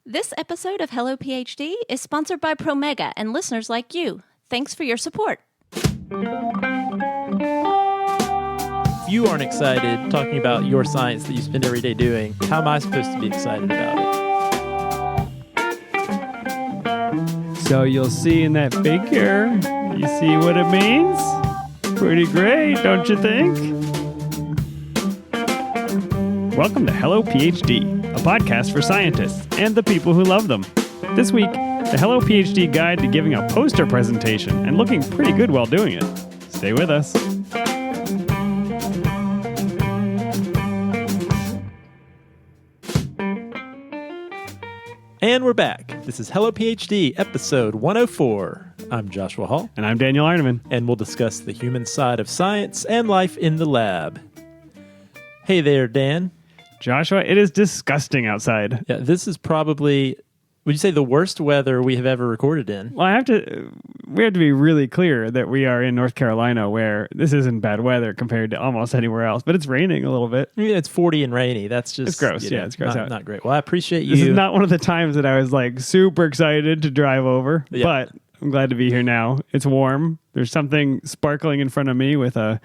This episode of Hello PhD is sponsored by Promega and listeners like you. Thanks for your support. If you aren't excited talking about your science that you spend every day doing, how am I supposed to be excited about it? So you'll see in that figure, you see what it means? Pretty great, don't you think? Welcome to Hello PhD, a podcast for scientists and the people who love them. This week, the Hello PhD guide to giving a poster presentation and looking pretty good while doing it. Stay with us. And we're back. This is Hello PhD, episode 104. I'm Joshua Hall. And I'm Daniel Arneman. And we'll discuss the human side of science and life in the lab. Hey there, Dan. Joshua, it is disgusting outside. Yeah, this is probably, would you say, the worst weather we have ever recorded in? Well, we have to be really clear that we are in North Carolina, where this isn't bad weather compared to almost anywhere else, but it's raining a little bit. I mean, it's 40 and rainy. That's just... It's gross. Yeah, it's gross out. Not great. Well, I appreciate you. This is not one of the times that I was like super excited to drive over, but I'm glad to be here now. It's warm. There's something sparkling in front of me with a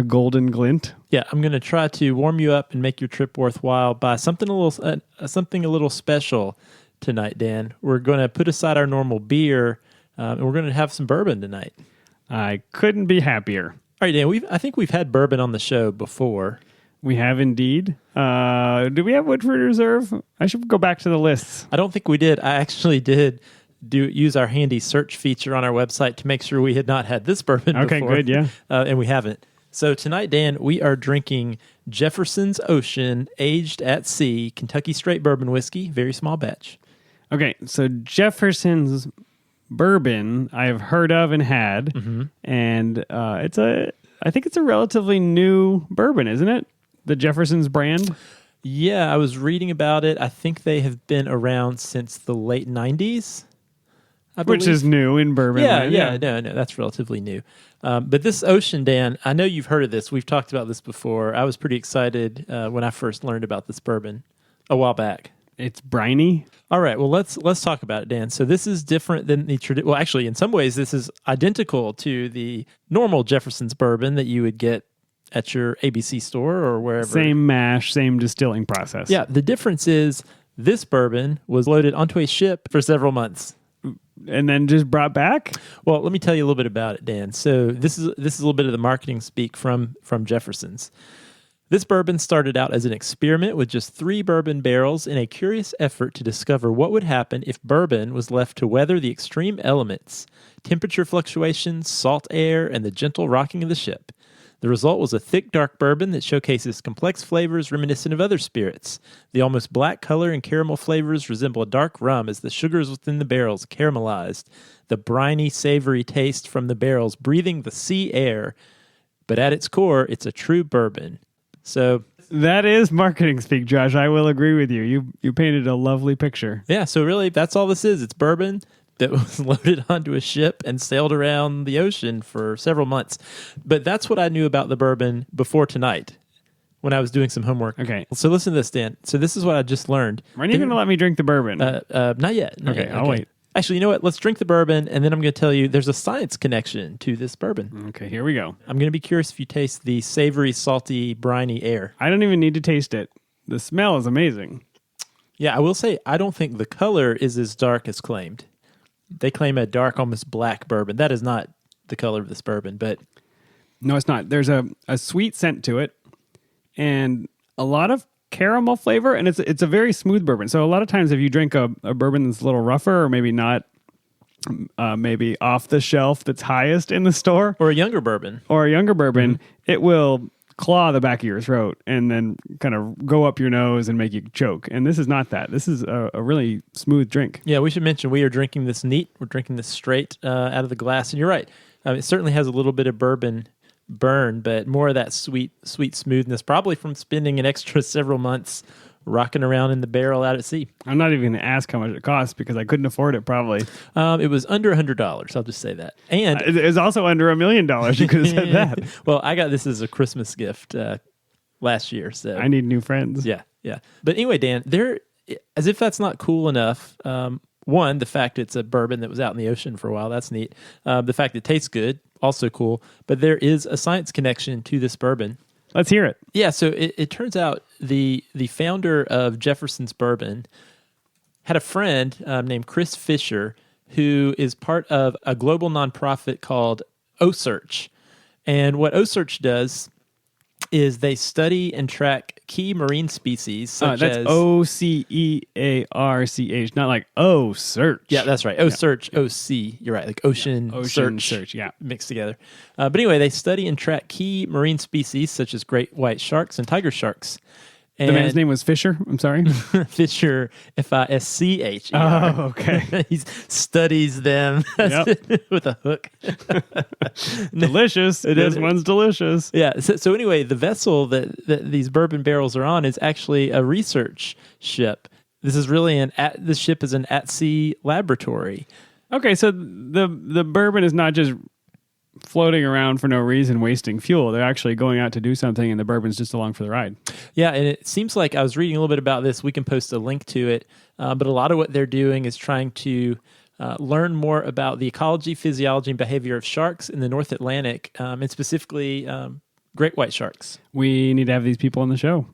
golden glint. Yeah, I'm going to try to warm you up and make your trip worthwhile by something a little special tonight, Dan. We're going to put aside our normal beer, and we're going to have some bourbon tonight. I couldn't be happier. All right, Dan, I think we've had bourbon on the show before. We have indeed. Do we have Woodford Reserve? I should go back to the lists. I don't think we did. I actually did use our handy search feature on our website to make sure we had not had this bourbon before. Okay, good, yeah. And we haven't. So tonight, Dan, we are drinking Jefferson's Ocean Aged at Sea Kentucky Straight Bourbon Whiskey, very small batch. Okay, so Jefferson's bourbon I've heard of and had, and I think it's a relatively new bourbon, isn't it? The Jefferson's brand? Yeah, I was reading about it. I think they have been around since the late 90s. Which is new in bourbon. Yeah, no, that's relatively new. But this Ocean, Dan, I know you've heard of this. We've talked about this before. I was pretty excited when I first learned about this bourbon a while back. It's briny. All right, well, let's talk about it, Dan. So this is different than the traditional. Well, actually, in some ways, this is identical to the normal Jefferson's bourbon that you would get at your ABC store or wherever. Same mash, same distilling process. Yeah, the difference is this bourbon was loaded onto a ship for several months. And then just brought back? Well, let me tell you a little bit about it, Dan. So this is a little bit of the marketing speak from Jefferson's. This bourbon started out as an experiment with just 3 bourbon barrels in a curious effort to discover what would happen if bourbon was left to weather the extreme elements, temperature fluctuations, salt air, and the gentle rocking of the ship. The result was a thick, dark bourbon that showcases complex flavors reminiscent of other spirits. The almost black color and caramel flavors resemble a dark rum as the sugars within the barrels caramelized. The briny, savory taste from the barrels breathing the sea air. But at its core, it's a true bourbon. So that is marketing speak, Josh. I will agree with you. You painted a lovely picture. Yeah, so really, that's all this is. It's bourbon that was loaded onto a ship and sailed around the ocean for several months. But that's what I knew about the bourbon before tonight when I was doing some homework. Okay. So listen to this, Dan. So this is what I just learned. Are you going to let me drink the bourbon? Not yet. Okay, I'll wait. Actually, you know what? Let's drink the bourbon, and then I'm going to tell you there's a science connection to this bourbon. Okay, here we go. I'm going to be curious if you taste the savory, salty, briny air. I don't even need to taste it. The smell is amazing. Yeah, I will say, I don't think the color is as dark as claimed. They claim a dark, almost black bourbon. That is not the color of this bourbon, but... No, it's not. There's a sweet scent to it and a lot of caramel flavor, and it's a very smooth bourbon. So a lot of times if you drink a bourbon that's a little rougher or maybe not, maybe off the shelf that's highest in the store... Or a younger bourbon. It will claw the back of your throat and then kind of go up your nose and make you choke. And this is not that. This is a really smooth drink. Yeah, we should mention we are drinking this neat. We're drinking this straight out of the glass. And you're right. It certainly has a little bit of bourbon burn, but more of that sweet smoothness, probably from spending an extra several months rocking around in the barrel out at sea. I'm not even going to ask how much it costs because I couldn't afford it probably. It was under $100. I'll just say that. And it was also under $1 million. You could have said that. Well, I got this as a Christmas gift last year. So I need new friends. Yeah. But anyway, Dan, there as if that's not cool enough, one, the fact it's a bourbon that was out in the ocean for a while, that's neat. The fact it tastes good, also cool. But there is a science connection to this bourbon. Let's hear it. Yeah, so it turns out the founder of Jefferson's Bourbon had a friend named Chris Fisher, who is part of a global nonprofit called OSearch. And what OSearch does is they study and track key marine species such That's as OCEARCH, not like search. Yeah, that's right. OSearch, OC. You're right. Like ocean search, yeah. mixed together. But anyway, they study and track key marine species such as great white sharks and tiger sharks. And The man's name was Fisher. I'm sorry. Fisher, Fischer. Oh, okay. He studies them with a hook. Delicious. This one's delicious. Yeah. So anyway, the vessel that these bourbon barrels are on is actually a research ship. This is really this ship is an at-sea laboratory. Okay, so the bourbon is not just floating around for no reason, wasting fuel. They're actually going out to do something, and the bourbon's just along for the ride. Yeah, and it seems like I was reading a little bit about this. We can post a link to it. But a lot of what they're doing is trying to learn more about the ecology, physiology, and behavior of sharks in the North Atlantic, and specifically great white sharks. We need to have these people on the show.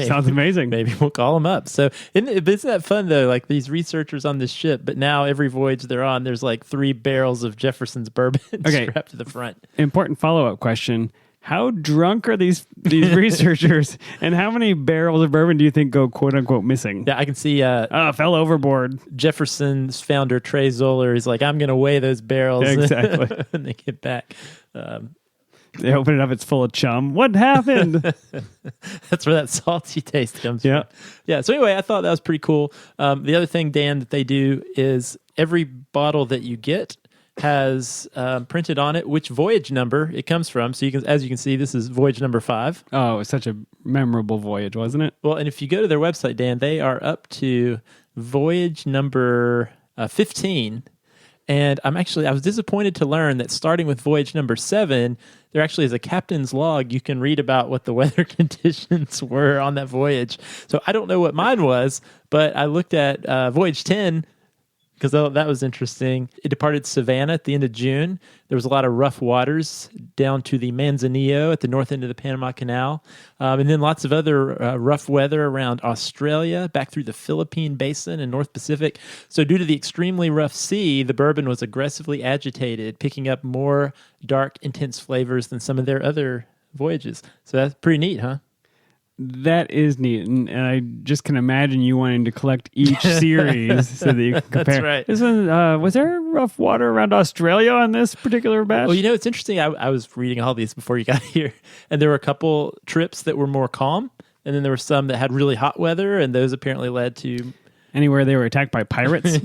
Sounds amazing. Maybe we'll call them up. So isn't that fun, though? Like these researchers on this ship, but now every voyage they're on, there's like 3 barrels of Jefferson's bourbon strapped to the front. Important follow-up question. How drunk are these researchers, and how many barrels of bourbon do you think go quote-unquote missing? Yeah, I can see fell overboard. Jefferson's founder, Trey Zoller, is like, I'm going to weigh those barrels exactly. when they get back. They open it up, it's full of chum. What happened? That's where that salty taste comes from. Yeah. So anyway, I thought that was pretty cool. The other thing, Dan, that they do is every bottle that you get has printed on it which voyage number it comes from. So as you can see, this is voyage number 5. Oh, it was such a memorable voyage, wasn't it? Well, and if you go to their website, Dan, they are up to voyage number 15. And I was disappointed to learn that starting with voyage number 7, there actually is a captain's log. You can read about what the weather conditions were on that voyage. So I don't know what mine was, but I looked at voyage 10 because that was interesting. It departed Savannah at the end of June. There was a lot of rough waters down to the Manzanillo at the north end of the Panama Canal. And then lots of other rough weather around Australia, back through the Philippine Basin and North Pacific. So due to the extremely rough sea, the bourbon was aggressively agitated, picking up more dark, intense flavors than some of their other voyages. So that's pretty neat, huh? That is neat, and I just can imagine you wanting to collect each series so that you can compare. That's right. This one, was there rough water around Australia on this particular batch? Well, it's interesting. I was reading all these before you got here, and there were a couple trips that were more calm, and then there were some that had really hot weather, and those apparently led to anywhere they were attacked by pirates.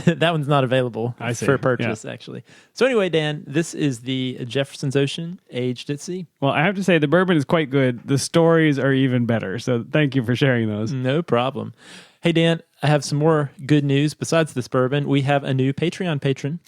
That one's not available for purchase, yeah. Actually. So anyway, Dan, this is the Jefferson's Ocean, aged at sea. Well, I have to say the bourbon is quite good. The stories are even better. So thank you for sharing those. No problem. Hey, Dan, I have some more good news. Besides this bourbon, we have a new Patreon patron.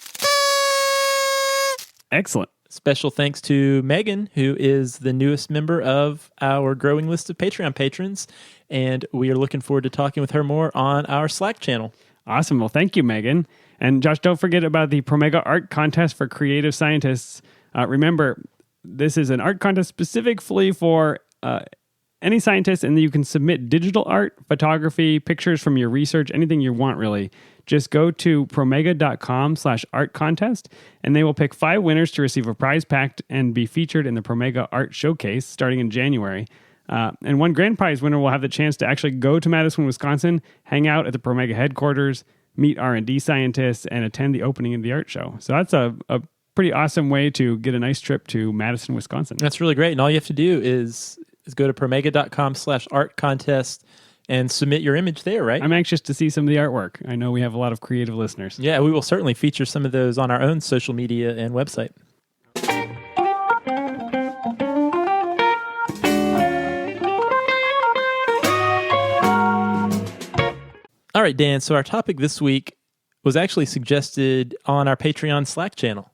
Excellent. Special thanks to Megan, who is the newest member of our growing list of Patreon patrons. And we are looking forward to talking with her more on our Slack channel. Awesome. Well, thank you, Megan. And Josh, don't forget about the Promega Art Contest for Creative Scientists. Remember, this is an art contest specifically for any scientist, and you can submit digital art, photography, pictures from your research, anything you want, really. Just go to promega.com/art contest, and they will pick 5 winners to receive a prize pack and be featured in the Promega Art Showcase starting in January. And one grand prize winner will have the chance to actually go to Madison, Wisconsin, hang out at the Promega headquarters, meet R&D scientists, and attend the opening of the art show. So that's a pretty awesome way to get a nice trip to Madison, Wisconsin. That's really great. And all you have to do is go to promega.com/art contest and submit your image there, right? I'm anxious to see some of the artwork. I know we have a lot of creative listeners. Yeah, we will certainly feature some of those on our own social media and website. All right, Dan, so our topic this week was actually suggested on our Patreon Slack channel.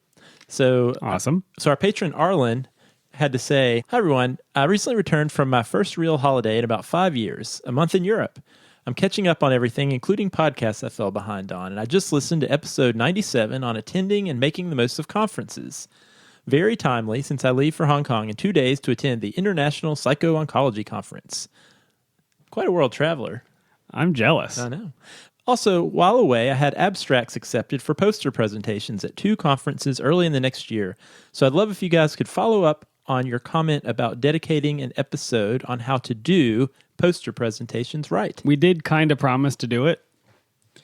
So Awesome. So our patron Arlen had to say, "Hi everyone, I recently returned from my first real holiday in about 5 years, a month in Europe. I'm catching up on everything, including podcasts I fell behind on, and I just listened to episode 97 on attending and making the most of conferences. Very timely, since I leave for Hong Kong in 2 days to attend the International Psycho-Oncology Conference. Quite a world traveler. I'm jealous. I know. Also, while away, I had abstracts accepted for poster presentations at 2 conferences early in the next year. So I'd love if you guys could follow up on your comment about dedicating an episode on how to do poster presentations right. We did kind of promise to do it,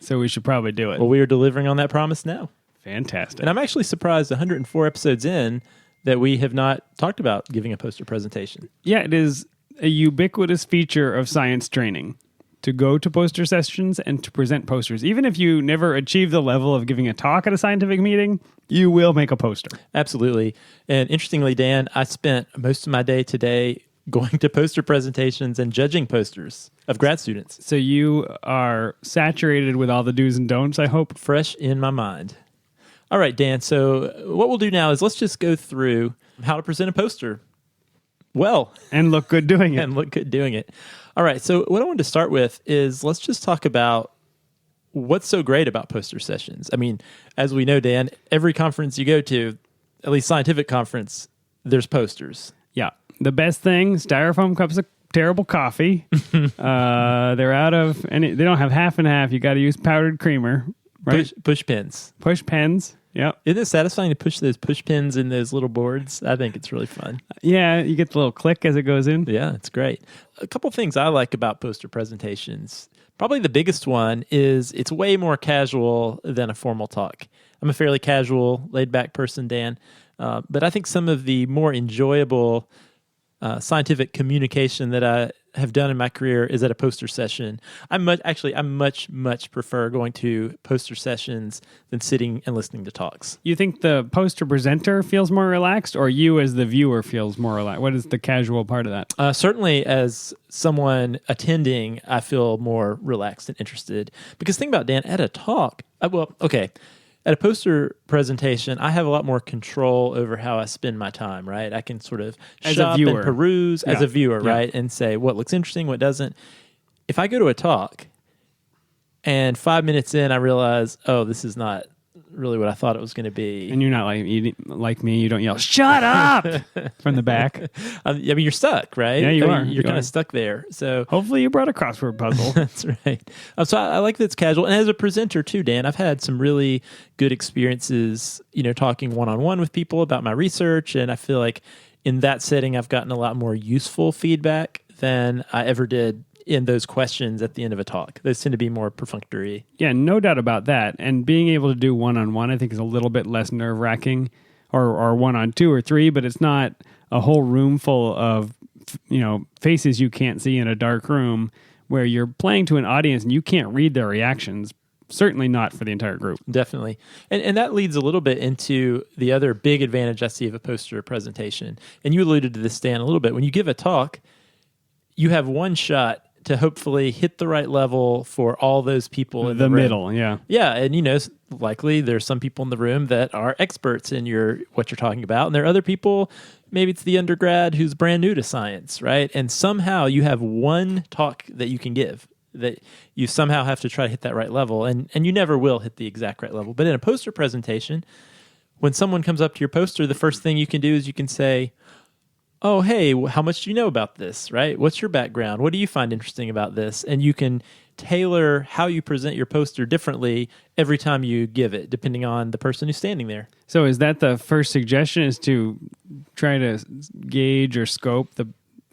so we should probably do it. Well, we are delivering on that promise now. Fantastic. And I'm actually surprised 104 episodes in that we have not talked about giving a poster presentation. Yeah, it is a ubiquitous feature of science training to go to poster sessions and to present posters. Even if you never achieve the level of giving a talk at a scientific meeting, you will make a poster. Absolutely. And interestingly, Dan, I spent most of my day today going to poster presentations and judging posters of grad students. So you are saturated with all the do's and don'ts, I hope. Fresh in my mind. All right, Dan. So what we'll do now is let's just go through how to present a poster well And look good doing it. and look good doing it. All right. So what I wanted to start with is let's just talk about what's so great about poster sessions. I mean, as we know, Dan, every conference you go to, at least scientific conference, there's posters. Yeah. The best thing, styrofoam cups of terrible coffee. They're out of any, they don't have half and half. You got to use powdered creamer, right? Push pins. Push pens. Yep. Isn't it satisfying to push those push pins in those little boards? I think it's really fun. Yeah. You get the little click as it goes in. Yeah, it's great. A couple things I like about poster presentations. Probably the biggest one is it's way more casual than a formal talk. I'm a fairly casual, laid-back person, Dan, but I think some of the more enjoyable scientific communication that I have done in my career is at a poster session. I much prefer going to poster sessions than sitting and listening to talks. You think the poster presenter feels more relaxed, or you as the viewer feels more relaxed? What is the casual part of that? Certainly, as someone attending, I feel more relaxed and interested. Because think about, Dan, at a talk, at a poster presentation, I have a lot more control over how I spend my time, right? I can sort of As a shop viewer. and peruse as Yeah. a viewer, Yeah. right? And say what looks interesting, what doesn't. If I go to a talk and 5 minutes in, I realize, oh, this is not really what I thought it was going to be. And you're not like me. You don't yell, "Shut up!" from the back. I mean, you're stuck, right? Yeah, you I mean, are. You're You kind are. of stuck there. So Hopefully, you brought a crossword puzzle. that's right. So I like that it's casual. And as a presenter too, Dan, I've had some really good experiences, talking one-on-one with people about my research. And I feel like in that setting, I've gotten a lot more useful feedback than I ever did in those questions at the end of a talk. Those tend to be more perfunctory. Yeah, no doubt about that. And being able to do one-on-one, I think, is a little bit less nerve-wracking, or one-on-two or three, but it's not a whole room full of, faces you can't see in a dark room where you're playing to an audience and you can't read their reactions. Certainly not for the entire group. Definitely. And that leads a little bit into the other big advantage I see of a poster presentation. And you alluded to this, Dan, a little bit. When you give a talk, you have one shot to hopefully hit the right level for all those people in the room. Middle, yeah. Yeah, and likely there's some people in the room that are experts in what you're talking about, and there are other people, maybe it's the undergrad who's brand new to science, right? And somehow you have one talk that you can give that you somehow have to try to hit that right level, and you never will hit the exact right level. But in a poster presentation, when someone comes up to your poster, the first thing you can do is you can say, oh, hey, how much do you know about this, right? What's your background? What do you find interesting about this? And you can tailor how you present your poster differently every time you give it, depending on the person who's standing there. So is that the first suggestion, is to try to gauge or scope the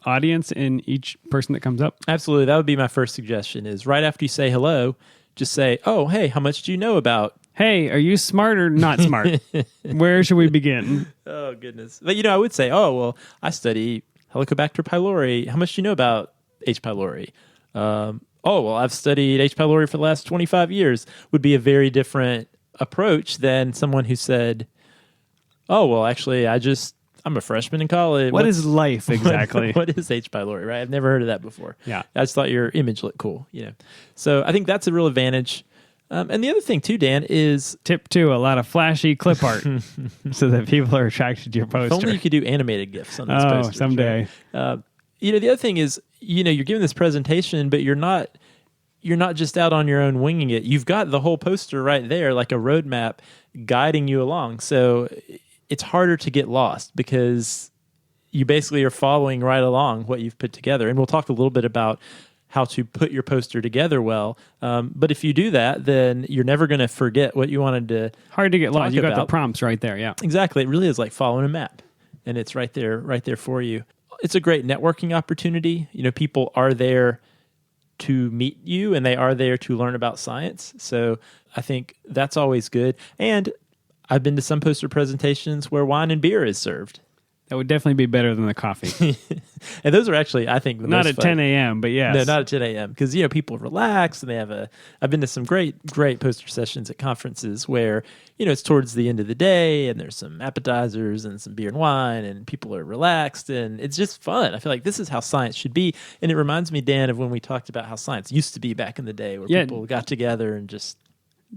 audience in each person that comes up? Absolutely. That would be my first suggestion, is right after you say hello, just say, oh, hey, how much do you know about? Hey, are you smart or not smart? Where should we begin? Oh, goodness. But, I would say, oh, well, I study Helicobacter pylori. How much do you know about H. pylori? Oh, well, I've studied H. pylori for the last 25 years. Would be a very different approach than someone who said, oh, well, actually, I'm a freshman in college. What is life exactly? What is H. pylori, right? I've never heard of that before. Yeah. I just thought your image looked cool, So I think that's a real advantage. And the other thing too, Dan, is Tip 2, a lot of flashy clip art so that people are attracted to your if poster. only you could do animated GIFs on these Oh, posters. someday. Right? The other thing is, you're giving this presentation, but you're not you're not just out on your own winging it. You've got the whole poster right there, like a roadmap guiding you along. So it's harder to get lost because you basically are following right along what you've put together. And we'll talk a little bit about how to put your poster together well. But if you do that, then you're never going to forget what you wanted to. Hard to get lost. You got the about. prompts right there. Yeah. Exactly. It really is like following a map, and it's right there for you. It's a great networking opportunity. People are there to meet you, and they are there to learn about science. So I think that's always good. And I've been to some poster presentations where wine and beer is served. That would definitely be better than the coffee. And those are actually, I think, the Not most at fun. 10 a.m., but yes. No, not at 10 a.m. Because, people relax and they have I've been to some great poster sessions at conferences where, it's towards the end of the day and there's some appetizers and some beer and wine and people are relaxed and it's just fun. I feel like this is how science should be. And it reminds me, Dan, of when we talked about how science used to be back in the day where people got together and just...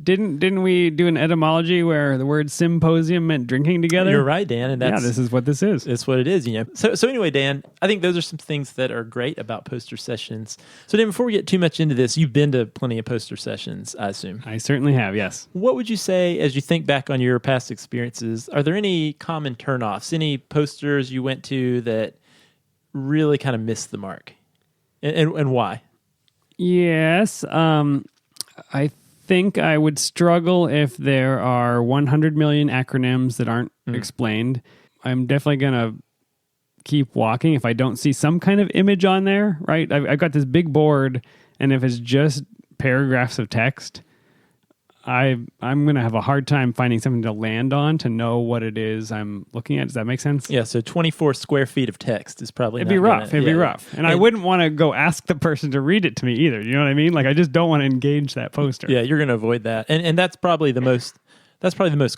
Didn't we do an etymology where the word symposium meant drinking together? You're right, Dan, and that's this is what this is. It's what it is, So anyway, Dan, I think those are some things that are great about poster sessions. So Dan, before we get too much into this, you've been to plenty of poster sessions, I assume. I certainly have, yes. What would you say as you think back on your past experiences? Are there any common turnoffs, any posters you went to that really kind of missed the mark, and why? Yes, I think I would struggle if there are 100 million acronyms that aren't explained. I'm definitely going to keep walking if I don't see some kind of image on there, right? I've got this big board, and if it's just paragraphs of text, I'm going to have a hard time finding something to land on to know what it is I'm looking at. Does that make sense? Yeah, so 24 square feet of text is probably It'd be rough. It'd be rough. And I wouldn't want to go ask the person to read it to me either. You know what I mean? Like, I just don't want to engage that poster. Yeah, you're going to avoid that. And that's probably the most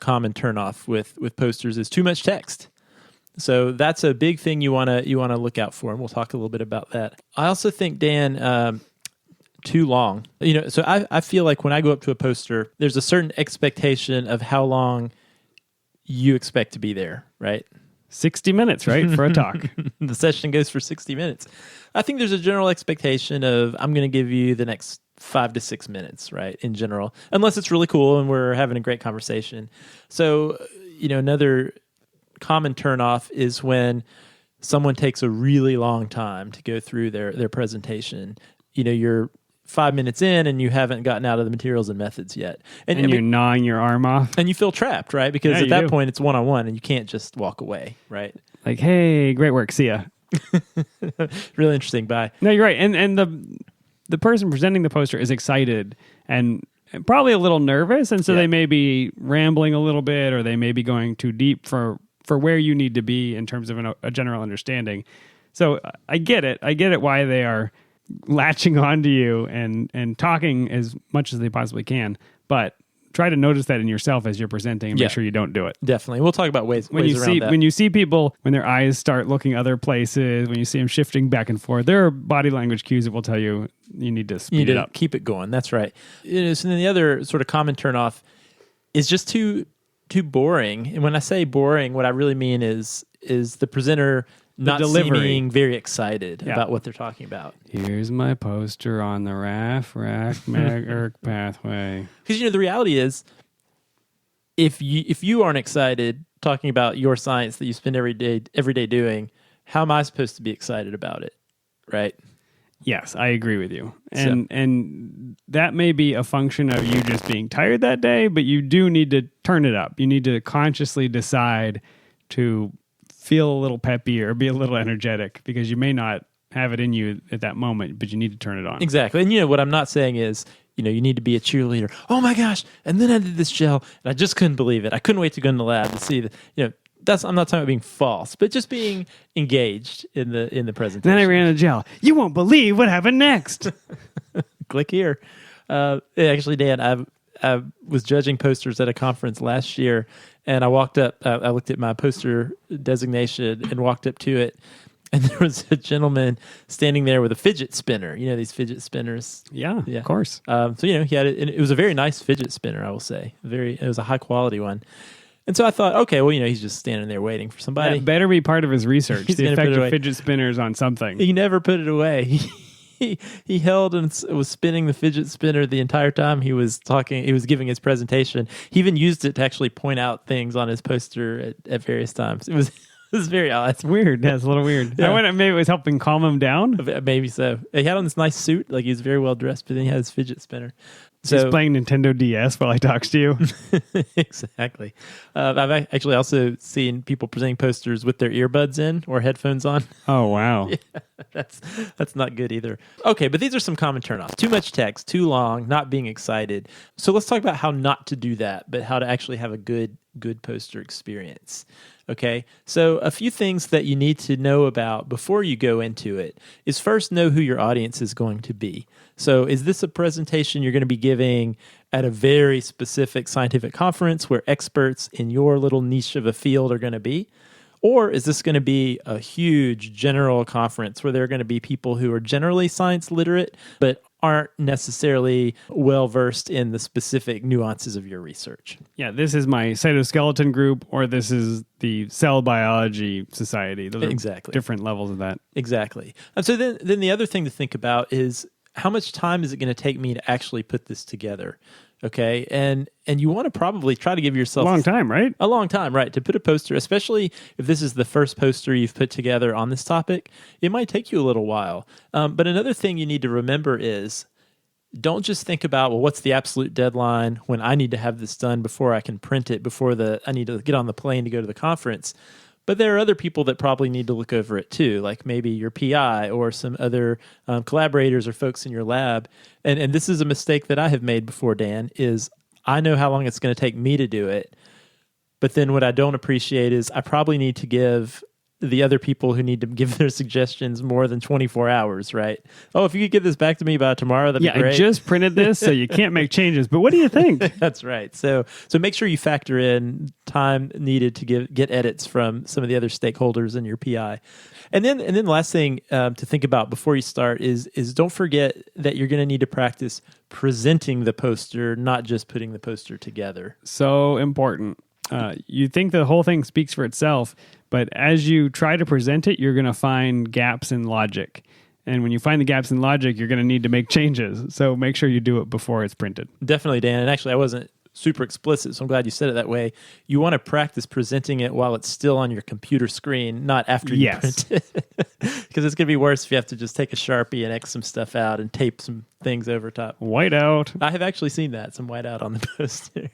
common turnoff with posters is too much text. So that's a big thing you want to look out for, and we'll talk a little bit about that. I also think, Dan, too long. So I feel like when I go up to a poster, there's a certain expectation of how long you expect to be there, right? 60 minutes, right, for a talk. The session goes for 60 minutes. I think there's a general expectation of I'm going to give you the next 5 to 6 minutes, right, in general, unless it's really cool and we're having a great conversation. So, another common turnoff is when someone takes a really long time to go through their presentation. You're 5 minutes in and you haven't gotten out of the materials and methods yet. And you're gnawing your arm off. And you feel trapped, right? Because Yeah, at that do. point, it's one-on-one and you can't just walk away, right? Like, hey, great work. See ya. Really interesting. Bye. No, you're right. And the person presenting the poster is excited and probably a little nervous. And so they may be rambling a little bit, or they may be going too deep for where you need to be in terms of a general understanding. So I get it. I get it why they are latching onto you and talking as much as they possibly can, but try to notice that in yourself as you're presenting and make sure you don't do it. Definitely. We'll talk about ways around that. When you see people, when their eyes start looking other places, when you see them shifting back and forth, there are body language cues that will tell you need to speed it up. Keep it going. That's right. So then the other sort of common turnoff is just too boring. And when I say boring, what I really mean is the presenter not seeming very excited about what they're talking about. Here's my poster on the RAF-RAC-MEG-ERC pathway. Because the reality is, if you aren't excited talking about your science that you spend every day doing, how am I supposed to be excited about it, right? Yes, I agree with you. And that may be a function of you just being tired that day, but you do need to turn it up. You need to consciously decide to feel a little peppy or be a little energetic, because you may not have it in you at that moment, but you need to turn it on. Exactly. And what I'm not saying is, you need to be a cheerleader. Oh my gosh. And then I did this gel and I just couldn't believe it. I couldn't wait to go in the lab to see I'm not talking about being false, but just being engaged in the presentation. Then I ran out of gel. You won't believe what happened next. Click here. Actually, Dan, I was judging posters at a conference last year, and I walked up. I looked at my poster designation and walked up to it, and there was a gentleman standing there with a fidget spinner. These fidget spinners. Yeah, of course. So he had it, and it was a very nice fidget spinner, I will say. It was a high quality one. And so I thought, okay, well, he's just standing there waiting for somebody. That better be part of his research. He's the gonna effect put it of away. fidget spinners on something. He never put it away. he held and was spinning the fidget spinner the entire time he was talking. He was giving his presentation. He even used it to actually point out things on his poster at various times. It was very odd. It's weird. Yeah, it's a little weird. Yeah. I wonder if maybe it was helping calm him down. Maybe so. He had on this nice suit, like he was very well dressed, but then he had his fidget spinner. He's playing Nintendo DS while he talks to you. Exactly. I've actually also seen people presenting posters with their earbuds in or headphones on. Oh, wow. That's not good either. Okay, but these are some common turnoffs. Too much text, too long, not being excited. So let's talk about how not to do that, but how to actually have a good poster experience. Okay, so a few things that you need to know about before you go into it is first know who your audience is going to be. So is this a presentation you're going to be giving at a very specific scientific conference where experts in your little niche of a field are going to be? Or is this going to be a huge general conference where there are going to be people who are generally science literate, but aren't necessarily well-versed in the specific nuances of your research? Yeah, this is my cytoskeleton group, or this is the cell biology society. Those are Exactly. different levels of that. Exactly. And so then the other thing to think about is how much time is it going to take me to actually put this together? Okay. And you want to probably try to give yourself Long time, right? a long time, right? To put a poster, especially if this is the first poster you've put together on this topic, it might take you a little while. But another thing you need to remember is don't just think about, well, what's the absolute deadline when I need to have this done before I can print it, before I need to get on the plane to go to the conference. But there are other people that probably need to look over it too, like maybe your PI or some other collaborators or folks in your lab. And this is a mistake that I have made before, Dan, is I know how long it's going to take me to do it. But then what I don't appreciate is I probably need to give the other people who need to give their suggestions more than 24 hours, right? Oh, if you could get this back to me by tomorrow, that'd be great. I just printed this, so you can't make changes. But what do you think? That's right. So make sure you factor in time needed to get edits from some of the other stakeholders in your PI. And then the last thing to think about before you start is don't forget that you're going to need to practice presenting the poster, not just putting the poster together. So important. You think the whole thing speaks for itself, but as you try to present it, you're going to find gaps in logic. And when you find the gaps in logic, you're going to need to make changes. So make sure you do it before it's printed. Definitely, Dan. And actually, I wasn't super explicit, so I'm glad you said it that way. You want to practice presenting it while it's still on your computer screen, not after you print it. Because it's going to be worse if you have to just take a Sharpie and X some stuff out and tape some things over top. Whiteout. I have actually seen that, some whiteout on the poster.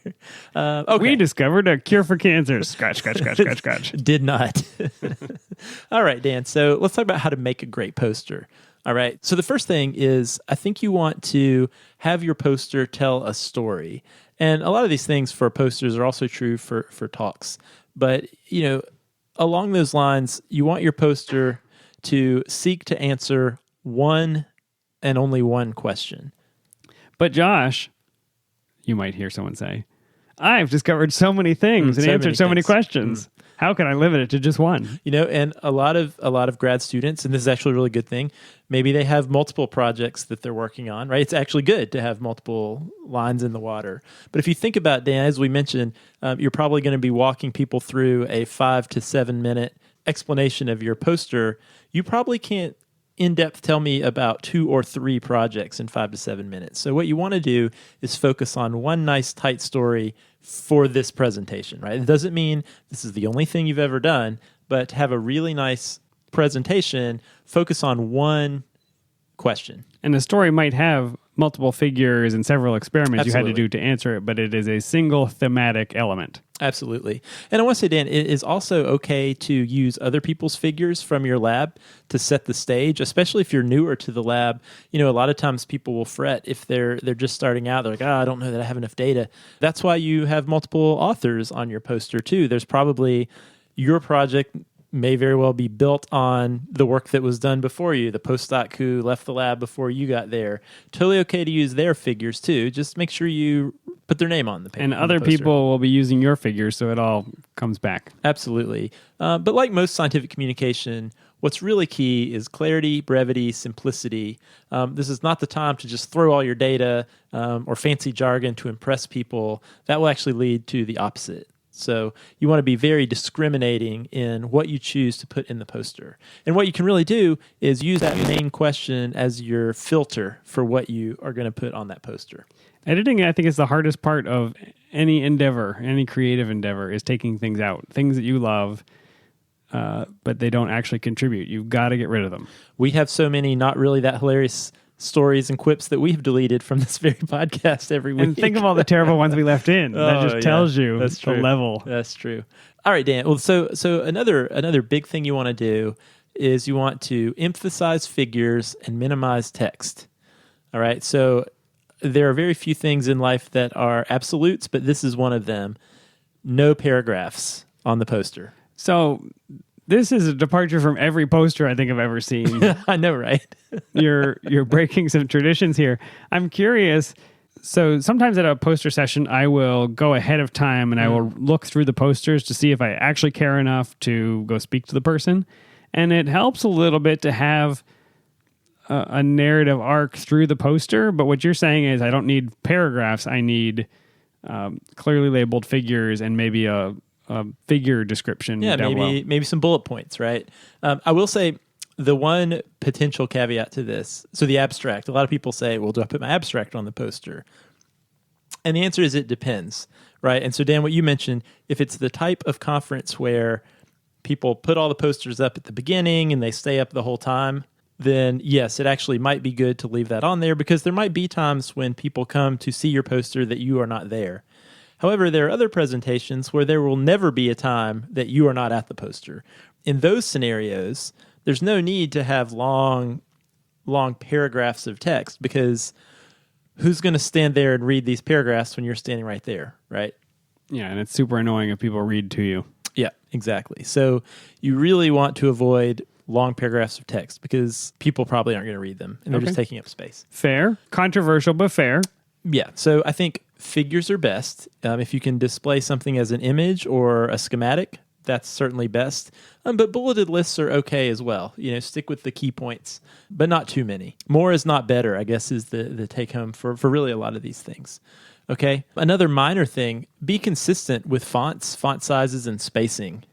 Okay. We discovered a cure for cancer. Scratch, scratch, scratch, scratch, scratch. Did not. All right, Dan. So let's talk about how to make a great poster. All right. So the first thing is I think you want to have your poster tell a story. And a lot of these things for posters are also true for talks. But, along those lines, you want your poster to seek to answer one and only one question. But Josh, you might hear someone say, I've discovered so many things and answered so many questions. How can I limit it to just one? And a lot of grad students, and this is actually a really good thing, maybe they have multiple projects that they're working on, right? It's actually good to have multiple lines in the water. But if you think about, Dan, as we mentioned, you're probably going to be walking people through a 5 to 7 minute explanation of your poster. You probably can't in-depth tell me about 2 or 3 projects in 5 to 7 minutes. So what you want to do is focus on one nice tight story for this presentation, right? It doesn't mean this is the only thing you've ever done, but to have a really nice presentation, focus on one question. And the story might have multiple figures and several experiments you had to do to answer it, but it is a single thematic element. Absolutely. And I want to say, Dan, it is also okay to use other people's figures from your lab to set the stage, especially if you're newer to the lab. A lot of times people will fret if they're just starting out. They're like, I don't know that I have enough data. That's why you have multiple authors on your poster too. There's probably your project may very well be built on the work that was done before you, the postdoc who left the lab before you got there. Totally okay to use their figures too. Just make sure you put their name on the paper. And other people will be using your figures, so it all comes back. Absolutely. But like most scientific communication, what's really key is clarity, brevity, simplicity. This is not the time to just throw all your data or fancy jargon to impress people. That will actually lead to the opposite. So you want to be very discriminating in what you choose to put in the poster. And what you can really do is use that main question as your filter for what you are going to put on that poster. Editing, I think, is the hardest part of any endeavor, any creative endeavor, is taking things out, things that you love, but they don't actually contribute. You've got to get rid of them. We have so many not really that hilarious stories and quips that we've deleted from this very podcast every week. And think of all the terrible ones we left in. That just tells you That's the true. level. That's true. All right, Dan. Well, so another big thing you want to do is you want to emphasize figures and minimize text. All right. So there are very few things in life that are absolutes, but this is one of them. No paragraphs on the poster. So this is a departure from every poster I think I've ever seen. I know, right? You're breaking some traditions here. I'm curious. So sometimes at a poster session, I will go ahead of time and I will look through the posters to see if I actually care enough to go speak to the person. And it helps a little bit to have a narrative arc through the poster. But what you're saying is I don't need paragraphs. I need clearly labeled figures and maybe a figure description. Yeah, down below. maybe some bullet points, right? I will say the one potential caveat to this, so the abstract, a lot of people say, well, do I put my abstract on the poster? And the answer is it depends, right? And so, Dan, what you mentioned, if it's the type of conference where people put all the posters up at the beginning and they stay up the whole time, then yes, it actually might be good to leave that on there because there might be times when people come to see your poster that you are not there. However, there are other presentations where there will never be a time that you are not at the poster. In those scenarios, there's no need to have long paragraphs of text because who's going to stand there and read these paragraphs when you're standing right there, right? Yeah, and it's super annoying if people read to you. Yeah, exactly. So you really want to avoid long paragraphs of text because people probably aren't going to read them and they're just taking up space. Fair. Controversial, but fair. Yeah, so I think figures are best. If you can display something as an image or a schematic, that's certainly best. But bulleted lists are okay as well. Stick with the key points, but not too many. More is not better, I guess, is the take home for really a lot of these things. Okay. Another minor thing, be consistent with fonts, font sizes, and spacing.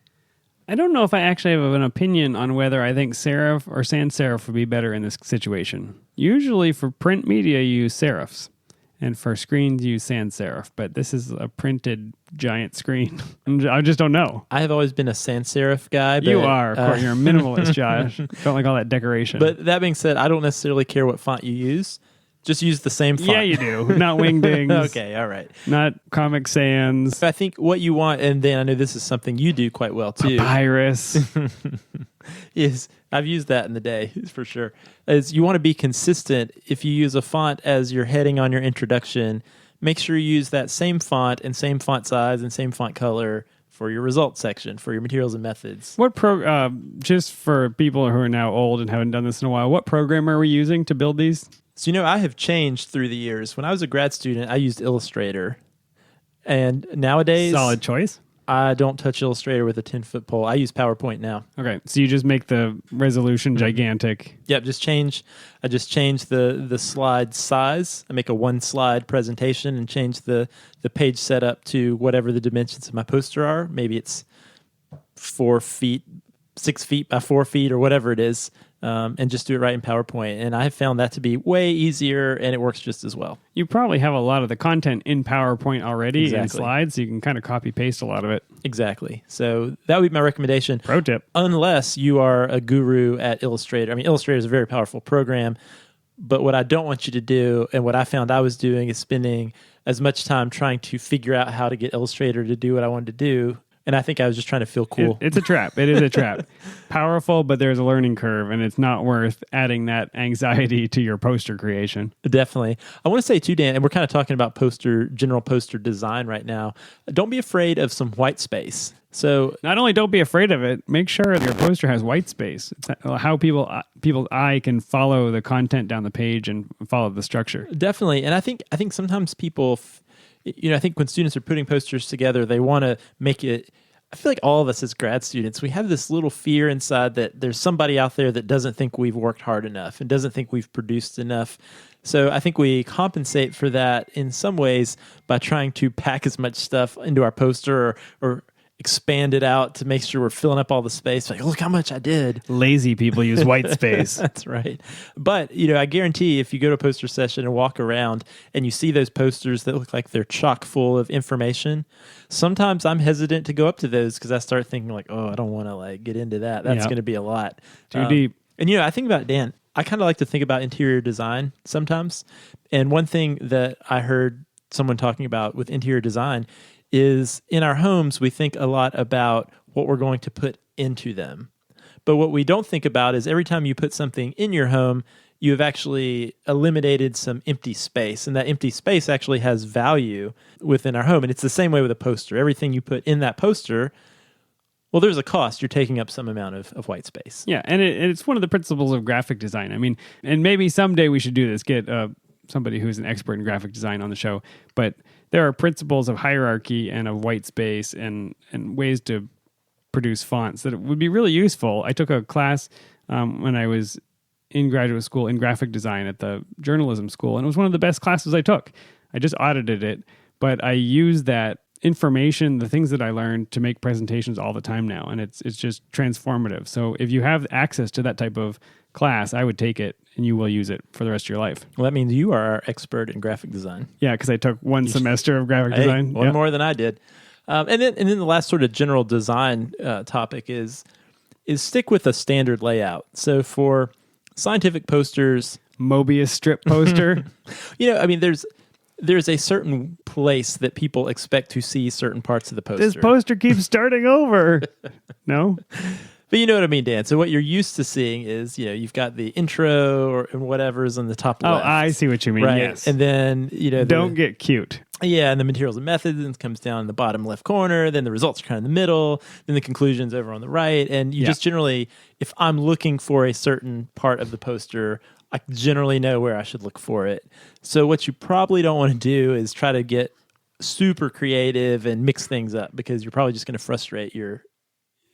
I don't know if I actually have an opinion on whether I think serif or sans serif would be better in this situation. Usually for print media, you use serifs. And for screens, you use sans serif. But this is a printed giant screen. I just don't know. I have always been a sans serif guy. But, you are. Of course, you're a minimalist, Josh. Don't like all that decoration. But that being said, I don't necessarily care what font you use. Just use the same font. Yeah, you do. Not Wingdings. Okay, all right. Not Comic Sans. I think what you want, and then I know this is something you do quite well too. Papyrus. Is I've used that in the day for sure. Is you want to be consistent. If you use a font as your heading on your introduction, make sure you use that same font and same font size and same font color for your results section, for your materials and methods. What just for people who are now old and haven't done this in a while, what program are we using to build these? So, I have changed through the years. When I was a grad student, I used Illustrator. And nowadays, Solid choice. I don't touch Illustrator with a 10-foot pole. I use PowerPoint now. Okay, so you just make the resolution gigantic. Yep, I just change the slide size. I make a one-slide presentation and change the page setup to whatever the dimensions of my poster are. Maybe it's 4 feet, 6 feet by 4 feet, or whatever it is. And just do it right in PowerPoint. And I have found that to be way easier, and it works just as well. You probably have a lot of the content in PowerPoint already in Exactly. slides, so you can kind of copy paste a lot of it. Exactly. So that would be my recommendation. Pro tip. Unless you are a guru at Illustrator. I mean, Illustrator is a very powerful program, but what I don't want you to do, and what I found I was doing, is spending as much time trying to figure out how to get Illustrator to do what I wanted to do. And I think I was just trying to feel cool. It's a trap. It is a trap. Powerful, but there's a learning curve, and it's not worth adding that anxiety to your poster creation. Definitely. I want to say too, Dan, and we're kind of talking about general poster design right now. Don't be afraid of some white space. So Not only don't be afraid of it, make sure your poster has white space. It's how people's eye can follow the content down the page and follow the structure. definitely. And I think sometimes people, I think when students are putting posters together, they want to make it. I feel like all of us as grad students, we have this little fear inside that there's somebody out there that doesn't think we've worked hard enough and doesn't think we've produced enough So I think we compensate for that in some ways by trying to pack as much stuff into our poster or expand it out to make sure we're filling up all the space. Like, look how much I did. Lazy people use white space. That's right. But, I guarantee if you go to a poster session and walk around and you see those posters that look like they're chock full of information, sometimes I'm hesitant to go up to those because I start thinking like, oh, I don't want to get into that. That's going to be a lot. Too deep. And, I think about Dan. I kind of like to think about interior design sometimes. And one thing that I heard someone talking about with interior design is in our homes, we think a lot about what we're going to put into them. But what we don't think about is every time you put something in your home, you have actually eliminated some empty space. And that empty space actually has value within our home. And it's the same way with a poster. Everything you put in that poster, well, there's a cost. You're taking up some amount of white space. Yeah, and it's one of the principles of graphic design. I mean, and maybe someday we should do this, get somebody who's an expert in graphic design on the show. But there are principles of hierarchy and of white space and ways to produce fonts that would be really useful. I took a class when I was in graduate school in graphic design at the journalism school, and it was one of the best classes I took. I just audited it, but I used that information, the things that I learned, to make presentations all the time now, and it's just transformative. So if you have access to that type of class, I would take it, and you will use it for the rest of your life. Well, that means you are our expert in graphic design. Yeah, because I took one semester of graphic design. One more than I did. And then the last sort of general design topic is stick with a standard layout. So for scientific posters, Mobius strip poster. There's a certain place that people expect to see certain parts of the poster. This poster keeps starting over. No? But you know what I mean, Dan. So what you're used to seeing is, you've got the intro and whatever's on the top left. Oh, I see what you mean. Right? Yes. And then, don't get cute. Yeah, and the materials and methods and comes down in the bottom left corner. Then the results are kind of in the middle. Then the conclusions over on the right. And you just generally, if I'm looking for a certain part of the poster, I generally know where I should look for it. So what you probably don't want to do is try to get super creative and mix things up because you're probably just going to frustrate your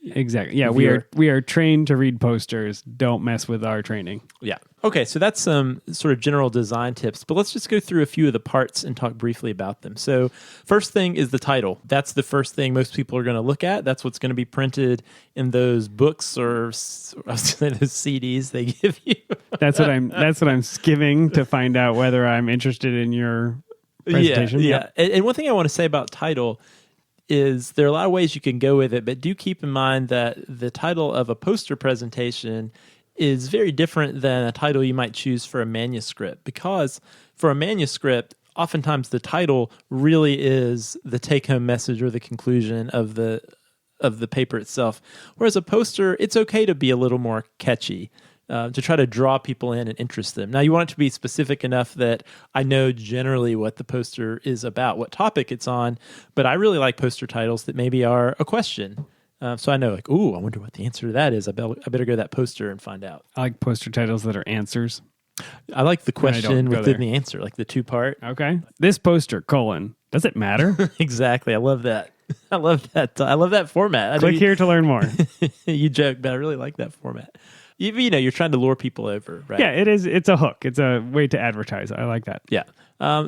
Exactly. Yeah, viewer. we are trained to read posters. Don't mess with our training. Yeah. Okay, so that's some sort of general design tips, but let's just go through a few of the parts and talk briefly about them. So first thing is the title. That's the first thing most people are going to look at. That's what's going to be printed in those books or I was going to say those CDs they give you. That's what I'm skimming to find out whether I'm interested in your presentation. Yeah. And one thing I want to say about title is there are a lot of ways you can go with it, but do keep in mind that the title of a poster presentation is very different than a title you might choose for a manuscript, because for a manuscript, oftentimes the title really is the take-home message or the conclusion of the paper itself. Whereas a poster, it's okay to be a little more catchy, to try to draw people in and interest them. Now, you want it to be specific enough that I know generally what the poster is about, what topic it's on, but I really like poster titles that maybe are a question. So I know, I wonder what the answer to that is. I better go to that poster and find out. I like poster titles that are answers. I like the question within there. the answer, like the two-part. Okay. This poster, : does it matter? Exactly. I love that. I love that format. Click here to learn more. You joke, but I really like that format. You're trying to lure people over, right? Yeah, it is. It's a hook. It's a way to advertise. I like that. Yeah.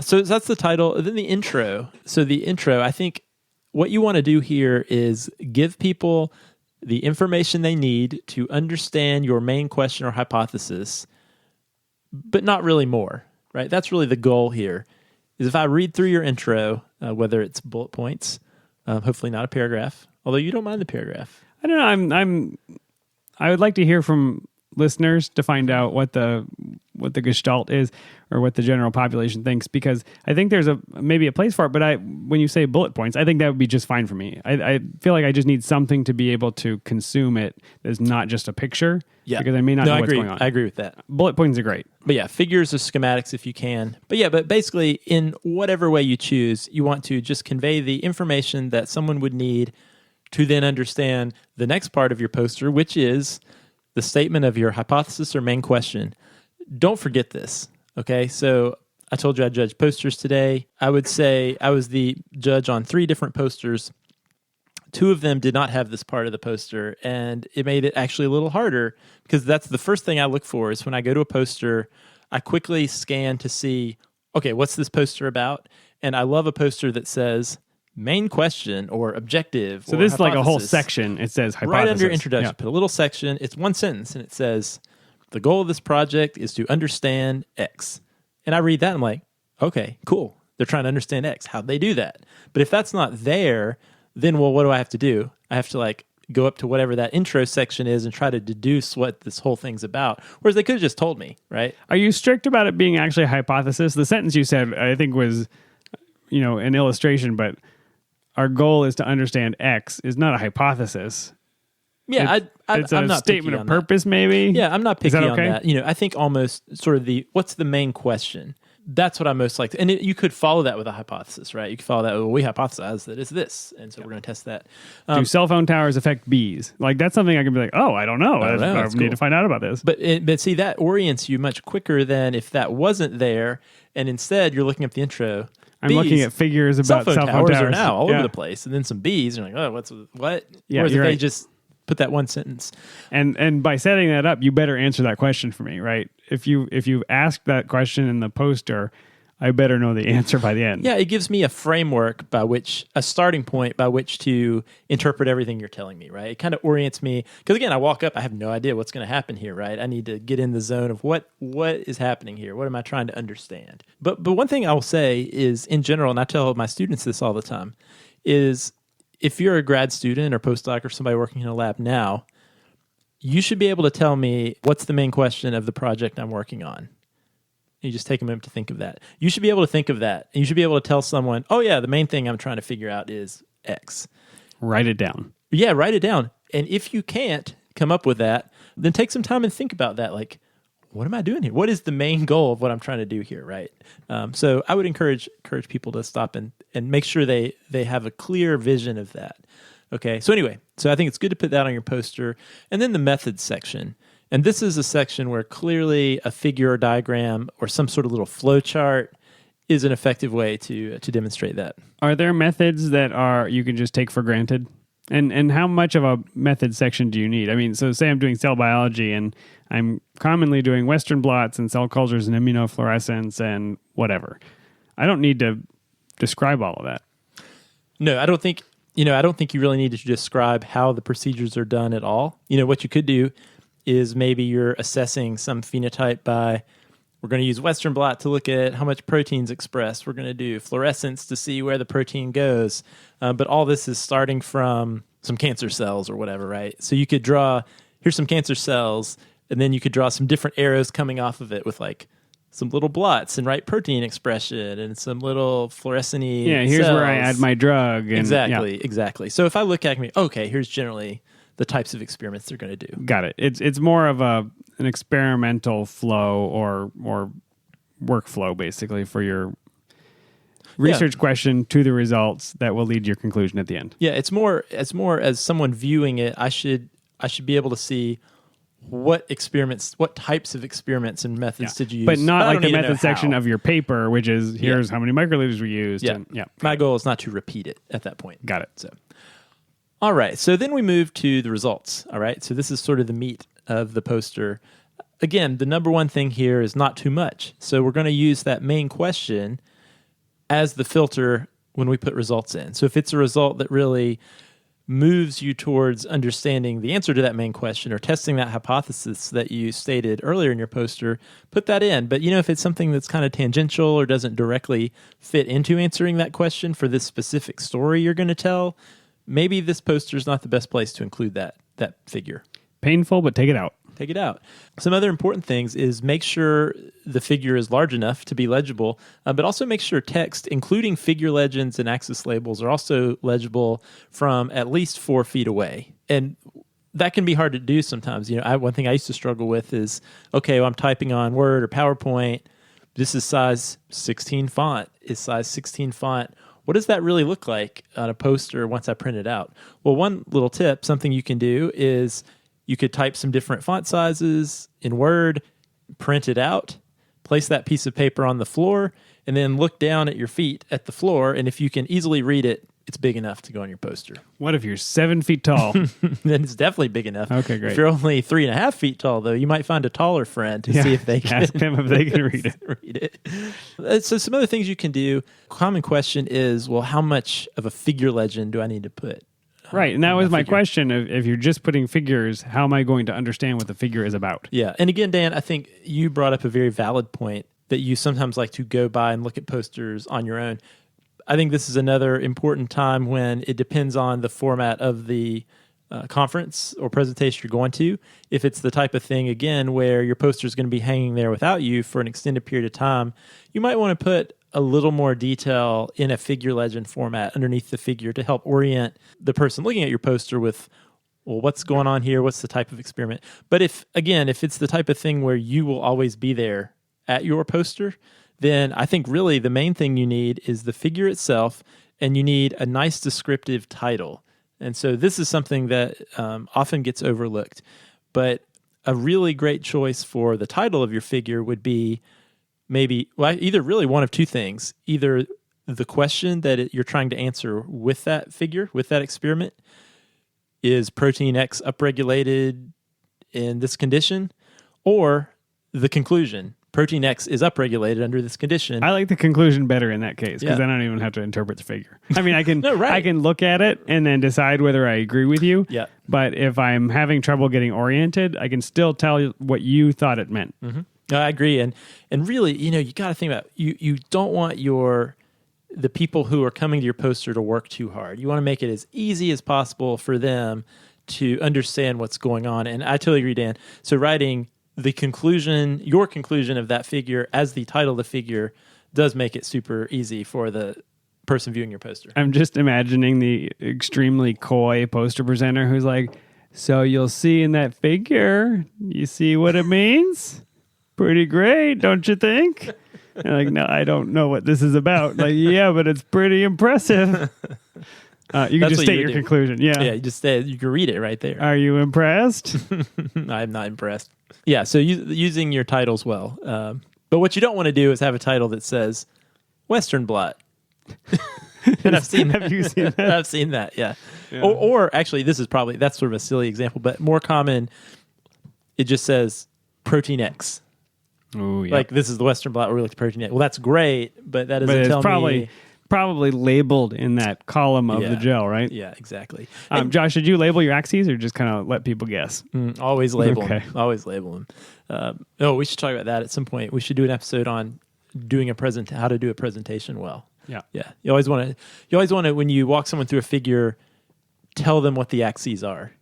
So that's the title. Then the intro. So the intro, I think what you want to do here is give people the information they need to understand your main question or hypothesis, but not really more, right? That's really the goal here, is if I read through your intro, whether it's bullet points, hopefully not a paragraph, although you don't mind the paragraph. I don't know. I would like to hear from listeners to find out what the gestalt is or what the general population thinks, because I think there's maybe a place for it, but when you say bullet points, I think that would be just fine for me. I feel like I just need something to be able to consume it that's not just a picture, because I may not know what's going on. I agree with that. Bullet points are great. But yeah, figures or schematics if you can. But basically in whatever way you choose, you want to just convey the information that someone would need to then understand the next part of your poster, which is the statement of your hypothesis or main question. Don't forget this, okay? So I told you I judged posters today. I would say I was the judge on 3 different posters. 2 of them did not have this part of the poster, and it made it actually a little harder, because that's the first thing I look for is when I go to a poster, I quickly scan to see, okay, what's this poster about? And I love a poster that says main question or objective. So or this is like a whole hypothesis. section. It says hypothesis. Right under introduction, Yeah. put a little section. It's one sentence, and it says, the goal of this project is to understand X. And I read that, and I'm like, okay, cool. They're trying to understand X. How'd they do that? But if that's not there, then, well, what do I have to do? I have to like go up to whatever that intro section is and try to deduce what this whole thing's about. Whereas they could have just told me, right? Are you strict about it being actually a hypothesis? The sentence you said, I think, was, an illustration, but our goal is to understand X is not a hypothesis. Yeah, It's I'm a not statement picky of on that. purpose, maybe. Yeah, I'm not picky that on okay? that. I think almost sort of what's the main question? That's what I most like. And you could follow that with a hypothesis, right? You could follow that, well, we hypothesize that it's this. And so we're going to test that. Do cell phone towers affect bees? Like, that's something I can be like, oh, I don't know. I don't know. I That's need cool. to find out about this. But see, that orients you much quicker than if that wasn't there. And instead, you're looking up the intro. I'm looking at figures about cell phone towers are towers. now all Yeah. over the place. And then some bees. You're like, oh, what? Yeah, Whereas if you're they right. just put that one sentence. And by setting that up, you better answer that question for me, right? If you ask that question in the poster, I better know the answer by the end. Yeah, it gives me a framework a starting point by which to interpret everything you're telling me, right? It kind of orients me. Because again, I walk up, I have no idea what's going to happen here, right? I need to get in the zone of what is happening here. What am I trying to understand? But one thing I will say is, in general, and I tell my students this all the time, is if you're a grad student or postdoc or somebody working in a lab now, you should be able to tell me what's the main question of the project I'm working on. You just take a moment to think of that. You should be able to think of that. And you should be able to tell someone, oh, yeah, the main thing I'm trying to figure out is X. Write it down. Yeah, write it down. And if you can't come up with that, then take some time and think about that. Like, what am I doing here? What is the main goal of what I'm trying to do here, right? So I would encourage people to stop and make sure they have a clear vision of that. Okay, so anyway, I think it's good to put that on your poster. And then the methods section. And this is a section where clearly a figure or diagram or some sort of little flow chart is an effective way to demonstrate that. Are there methods that you can just take for granted? And how much of a method section do you need? I mean, so say I'm doing cell biology and I'm commonly doing Western blots and cell cultures and immunofluorescence and whatever. I don't need to describe all of that. No, I don't think you really need to describe how the procedures are done at all. What you could do is maybe you're assessing some phenotype by, we're going to use Western blot to look at how much protein's expressed. We're going to do fluorescence to see where the protein goes. But all this is starting from some cancer cells or whatever, right? So you could draw, here's some cancer cells, and then you could draw some different arrows coming off of it with like some little blots and write protein expression and some little fluorescent-y Yeah, here's cells. where I add my drug. And, Exactly. So if I look at me, okay, here's generally the types of experiments they're going to do. Got it. It's more of an experimental flow or workflow, basically, for your research question to the results that will lead to your conclusion at the end. Yeah, it's more as someone viewing it, I should be able to see what types of experiments and methods did you use. But not I like don't the need to method know section how. of your paper, which is here's how many microliters we used. Yeah. And, My goal is not to repeat it at that point. Got it. So, all right. So then we move to the results. All right. So this is sort of the meat of the poster. Again, the number one thing here is not too much. So we're going to use that main question as the filter when we put results in. So if it's a result that really moves you towards understanding the answer to that main question or testing that hypothesis that you stated earlier in your poster, put that in. But if it's something that's kind of tangential or doesn't directly fit into answering that question for this specific story you're going to tell, maybe this poster is not the best place to include that figure. Painful, but take it out. Take it out. Some other important things is make sure the figure is large enough to be legible, but also make sure text, including figure legends and axis labels, are also legible from at least 4 feet away. And that can be hard to do sometimes. One thing I used to struggle with is, okay, well, I'm typing on Word or PowerPoint. This is size 16 font. Is size 16 font. What does that really look like on a poster once I print it out? Well, one little tip, something you can do is you could type some different font sizes in Word, print it out, place that piece of paper on the floor, and then look down at your feet at the floor. And if you can easily read it it's big enough to go on your poster. What if you're 7 feet tall? Then it's definitely big enough. Okay, great. If you're only 3.5 feet tall, though, you might find a taller friend to see if they can ask them if they can read it. read it. So some other things you can do. Common question is, well, how much of a figure legend do I need to put? Right, and that was my figure. question. If you're just putting figures, how am I going to understand what the figure is about? Yeah, and again, Dan, I think you brought up a very valid point that you sometimes like to go by and look at posters on your own. I think this is another important time when it depends on the format of the conference or presentation you're going to. If it's the type of thing, again, where your poster is going to be hanging there without you for an extended period of time, you might want to put a little more detail in a figure legend format underneath the figure to help orient the person looking at your poster with, well, what's going on here? What's the type of experiment? But if it's the type of thing where you will always be there at your poster, then I think really the main thing you need is the figure itself, and you need a nice descriptive title. And so this is something that often gets overlooked. But a really great choice for the title of your figure would be either really one of two things. Either the question that you're trying to answer with that figure, with that experiment, is protein X upregulated in this condition, or the conclusion, protein X is upregulated under this condition. I like the conclusion better in that case because Yeah. then I don't even have to interpret the figure. I mean, I can No, right. I can look at it and then decide whether I agree with you. Yeah. But if I'm having trouble getting oriented, I can still tell you what you thought it meant. No, I agree, and really, you got to think about you don't want the people who are coming to your poster to work too hard. You want to make it as easy as possible for them to understand what's going on. And I totally agree, Dan. So writing your conclusion of that figure as the title of the figure does make it super easy for the person viewing your poster. I'm just imagining the extremely coy poster presenter who's like, so you'll see in that figure, you see what it means? Pretty great, don't you think? And like, no, I don't know what this is about. Like, yeah, but it's pretty impressive. You can That's just what state you your do. conclusion. Yeah. Yeah, you can read it right there. Are you impressed? I'm not impressed. Yeah, so using your titles well. But what you don't want to do is have a title that says Western blot. And I've seen that. Have you seen that? I've seen that, yeah. Or actually, that's sort of a silly example, but more common, it just says protein X. Oh, yeah. Like, this is the Western blot where we look at protein X. Well, that's great, but that doesn't But it's tell probably me. probably labeled in that column of Yeah. the gel, right? Yeah, exactly. Josh, did you label your axes or just kind of let people guess? Always label Okay. them. Always label them. We should talk about that at some point. We should do an episode on doing how to do a presentation well. Yeah. Yeah. You always want to, when you walk someone through a figure, tell them what the axes are,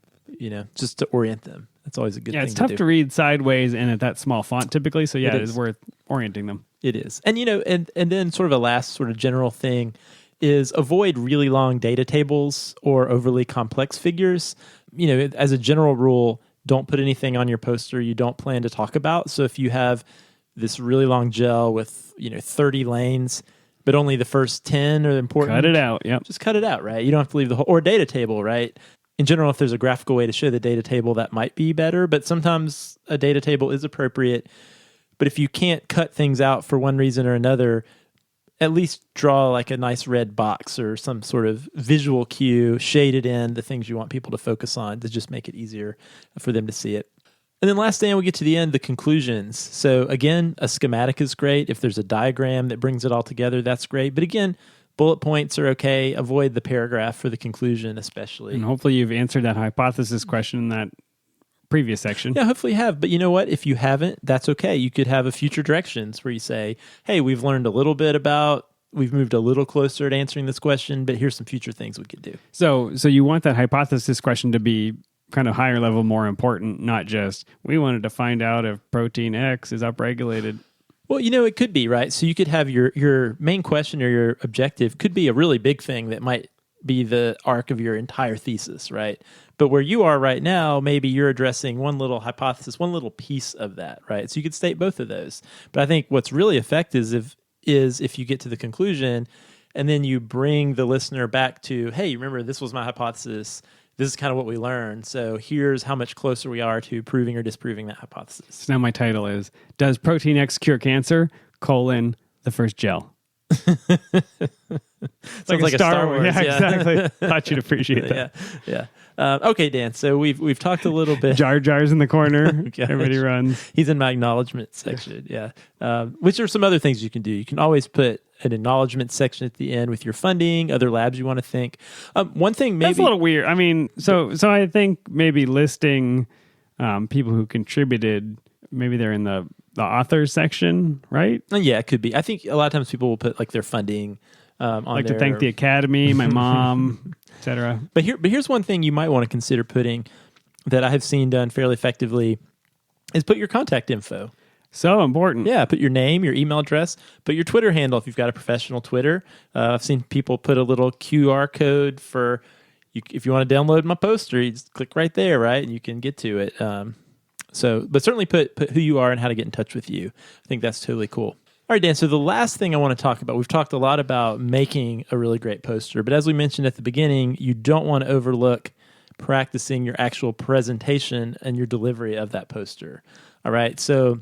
just to orient them. That's always a good thing Yeah, it's tough do. to read sideways and at that small font typically. So yeah, It it is. is worth orienting them. It is. And, and then sort of a last sort of general thing is avoid really long data tables or overly complex figures. As a general rule, don't put anything on your poster you don't plan to talk about. So if you have this really long gel with, 30 lanes, but only the first 10 are important. Cut it out. Yep. Just cut it out, right? You don't have to leave the whole, or a data table, right? In general, if there's a graphical way to show the data table, that might be better, but sometimes a data table is appropriate. But if you can't cut things out for one reason or another, at least draw like a nice red box or some sort of visual cue, shaded in the things you want people to focus on to just make it easier for them to see it. And then last thing, we get to the end, the conclusions. So again, a schematic is great. If there's a diagram that brings it all together, that's great. But again, bullet points are okay. Avoid the paragraph for the conclusion, especially. And hopefully you've answered that hypothesis question in that previous section. Yeah, hopefully you have. But you know what? If you haven't, that's okay. You could have a future directions where you say, hey, we've moved a little closer to answering this question, but here's some future things we could do. So you want that hypothesis question to be kind of higher level, more important, not just we wanted to find out if protein X is upregulated. Well, it could be, right? So you could have your main question or your objective could be a really big thing that might be the arc of your entire thesis, right? But where you are right now, maybe you're addressing one little hypothesis, one little piece of that, right? So you could state both of those. But I think what's really effective is if you get to the conclusion and then you bring the listener back to, hey, remember, this was my hypothesis. This is kind of what we learned. So here's how much closer we are to proving or disproving that hypothesis. So now my title is, Does Protein X Cure Cancer? The first gel. Sounds like a Star Wars. Yeah, exactly. Thought you'd appreciate that. Yeah. Okay, Dan. So we've talked a little bit. Jar Jar's in the corner. Gosh. Everybody runs. He's in my acknowledgement section. Yeah. Which are some other things you can do. You can always put an acknowledgement section at the end with your funding, other labs you want to thank. One thing maybe That's a little weird. I mean, so I think maybe listing people who contributed, maybe they're in the authors section, right? Yeah, it could be. I think a lot of times people will put like their funding on Like there. to thank the Academy, my mom, etc. But here's one thing you might want to consider putting that I have seen done fairly effectively is put your contact info. So important. Yeah, put your name, your email address, put your Twitter handle if you've got a professional Twitter. I've seen people put a little QR code for if you want to download my poster, you just click right there, right, and you can get to it. But certainly put who you are and how to get in touch with you. I think that's totally cool. All right, Dan, so the last thing I want to talk about, we've talked a lot about making a really great poster, but as we mentioned at the beginning, you don't want to overlook practicing your actual presentation and your delivery of that poster. All right, so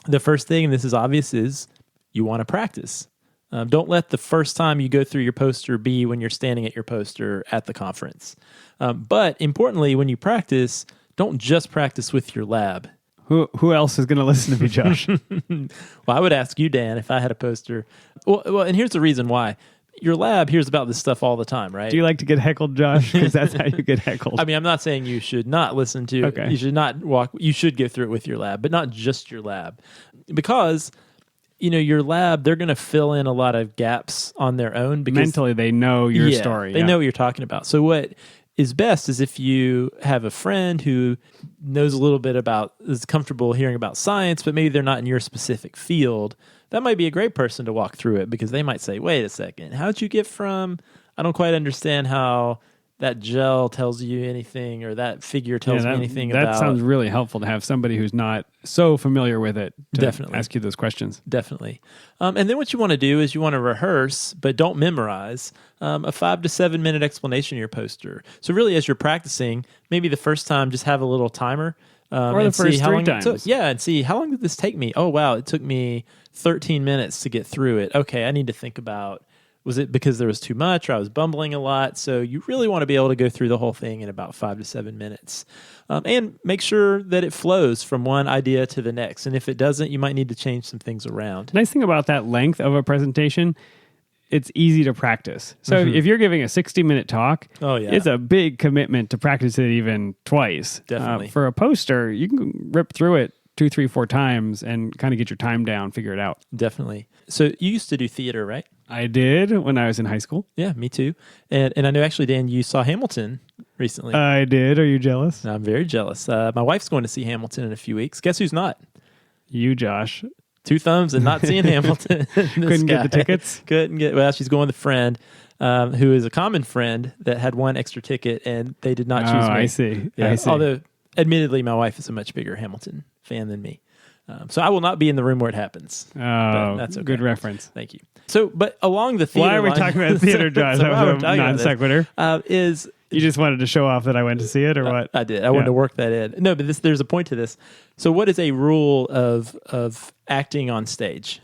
the first thing, and this is obvious, is you want to practice. Don't let the first time you go through your poster be when you're standing at your poster at the conference. But importantly, when you practice, don't just practice with your lab. Who else is going to listen to me, Josh? Well, I would ask you, Dan, if I had a poster. Well, and here's the reason why. Your lab hears about this stuff all the time, right? Do you like to get heckled, Josh? Because that's how you get heckled. I mean, I'm not saying you should not listen to. Okay. You should not walk. You should go through it with your lab, but not just your lab, because your lab, they're going to fill in a lot of gaps on their own because mentally they know your story. They know what you're talking about. So what is best is if you have a friend who knows a little bit is comfortable hearing about science, but maybe they're not in your specific field. That might be a great person to walk through it because they might say, wait a second, how'd you get from, I don't quite understand how that gel tells you anything or that figure tells me anything about. That sounds really helpful to have somebody who's not so familiar with it to Definitely ask you those questions. Definitely. And then what you want to do is you want to rehearse, but don't memorize, a 5 to 7 minute explanation of your poster. So really, as you're practicing, maybe the first time, just have a little timer. Or the first 3 times. And see, how long did this take me? Oh, wow, it took me 13 minutes to get through it. Okay, I need to think about, was it because there was too much or I was bumbling a lot? So you really want to be able to go through the whole thing in about 5 to 7 minutes. And make sure that it flows from one idea to the next. And if it doesn't, you might need to change some things around. Nice thing about that length of a presentation, it's easy to practice. So if you're giving a 60-minute talk, it's a big commitment to practice it even twice. Definitely. For a poster, you can rip through it 2, 3, 4 times and kind of get your time down, figure it out. Definitely. So you used to do theater, right? I did when I was in high school. Yeah, me too. And I know actually, Dan, you saw Hamilton recently. I did. Are you jealous? I'm very jealous. My wife's going to see Hamilton in a few weeks. Guess who's not? You, Josh. 2 thumbs and not seeing Hamilton. Couldn't get the tickets? Well, she's going with a friend who is a common friend that had one extra ticket, and they did not choose me. I see. Yeah. I see. Although, admittedly, my wife is a much bigger Hamilton fan than me. So I will not be in the room where it happens. Oh, that's okay. Good reference. Thank you. So, but along the theater Why are we line, talking about theater, Josh? so That why we're was a talking about non this, sequitur. You just wanted to show off that I went to see it, or what? I did. I wanted to work that in. No, but there's a point to this. So, what is a rule of acting on stage?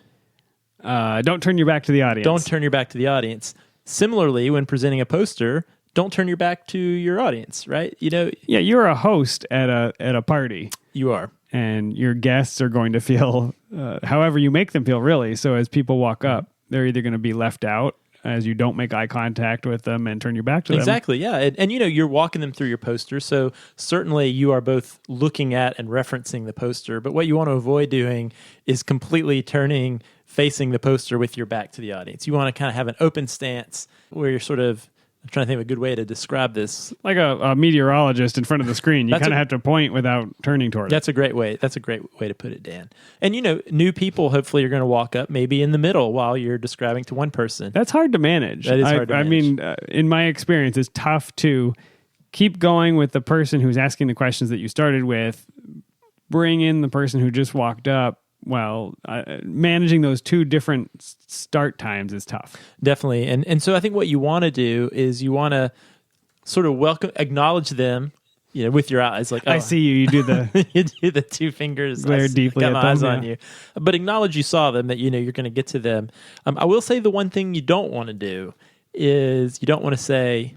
Don't turn your back to the audience. Don't turn your back to the audience. Similarly, when presenting a poster, don't turn your back to your audience. Right? Yeah, you're a host at a party. You are. And your guests are going to feel however you make them feel, really. So as people walk up, they're either going to be left out as you don't make eye contact with them and turn your back to them. Exactly, yeah. And you're walking them through your poster. So certainly you are both looking at and referencing the poster. But what you want to avoid doing is completely facing the poster with your back to the audience. You want to kind of have an open stance where you're sort of, I'm trying to think of a good way to describe this. Like a meteorologist in front of the screen. You kind of have to point without turning toward it. That's a great way. That's a great way to put it, Dan. And new people hopefully are going to walk up maybe in the middle while you're describing to one person. That's hard to manage. That is hard to manage. I mean, in my experience, it's tough to keep going with the person who's asking the questions that you started with, bring in the person who just walked up. Well, managing those 2 different start times is tough. Definitely. And so I think what you want to do is you want to sort of acknowledge them with your eyes, like, I see you. You do the you do the two fingers. glare deeply got at my them, eyes on yeah. you, but acknowledge you saw them. That you're going to get to them. I will say the one thing you don't want to do is you don't want to say,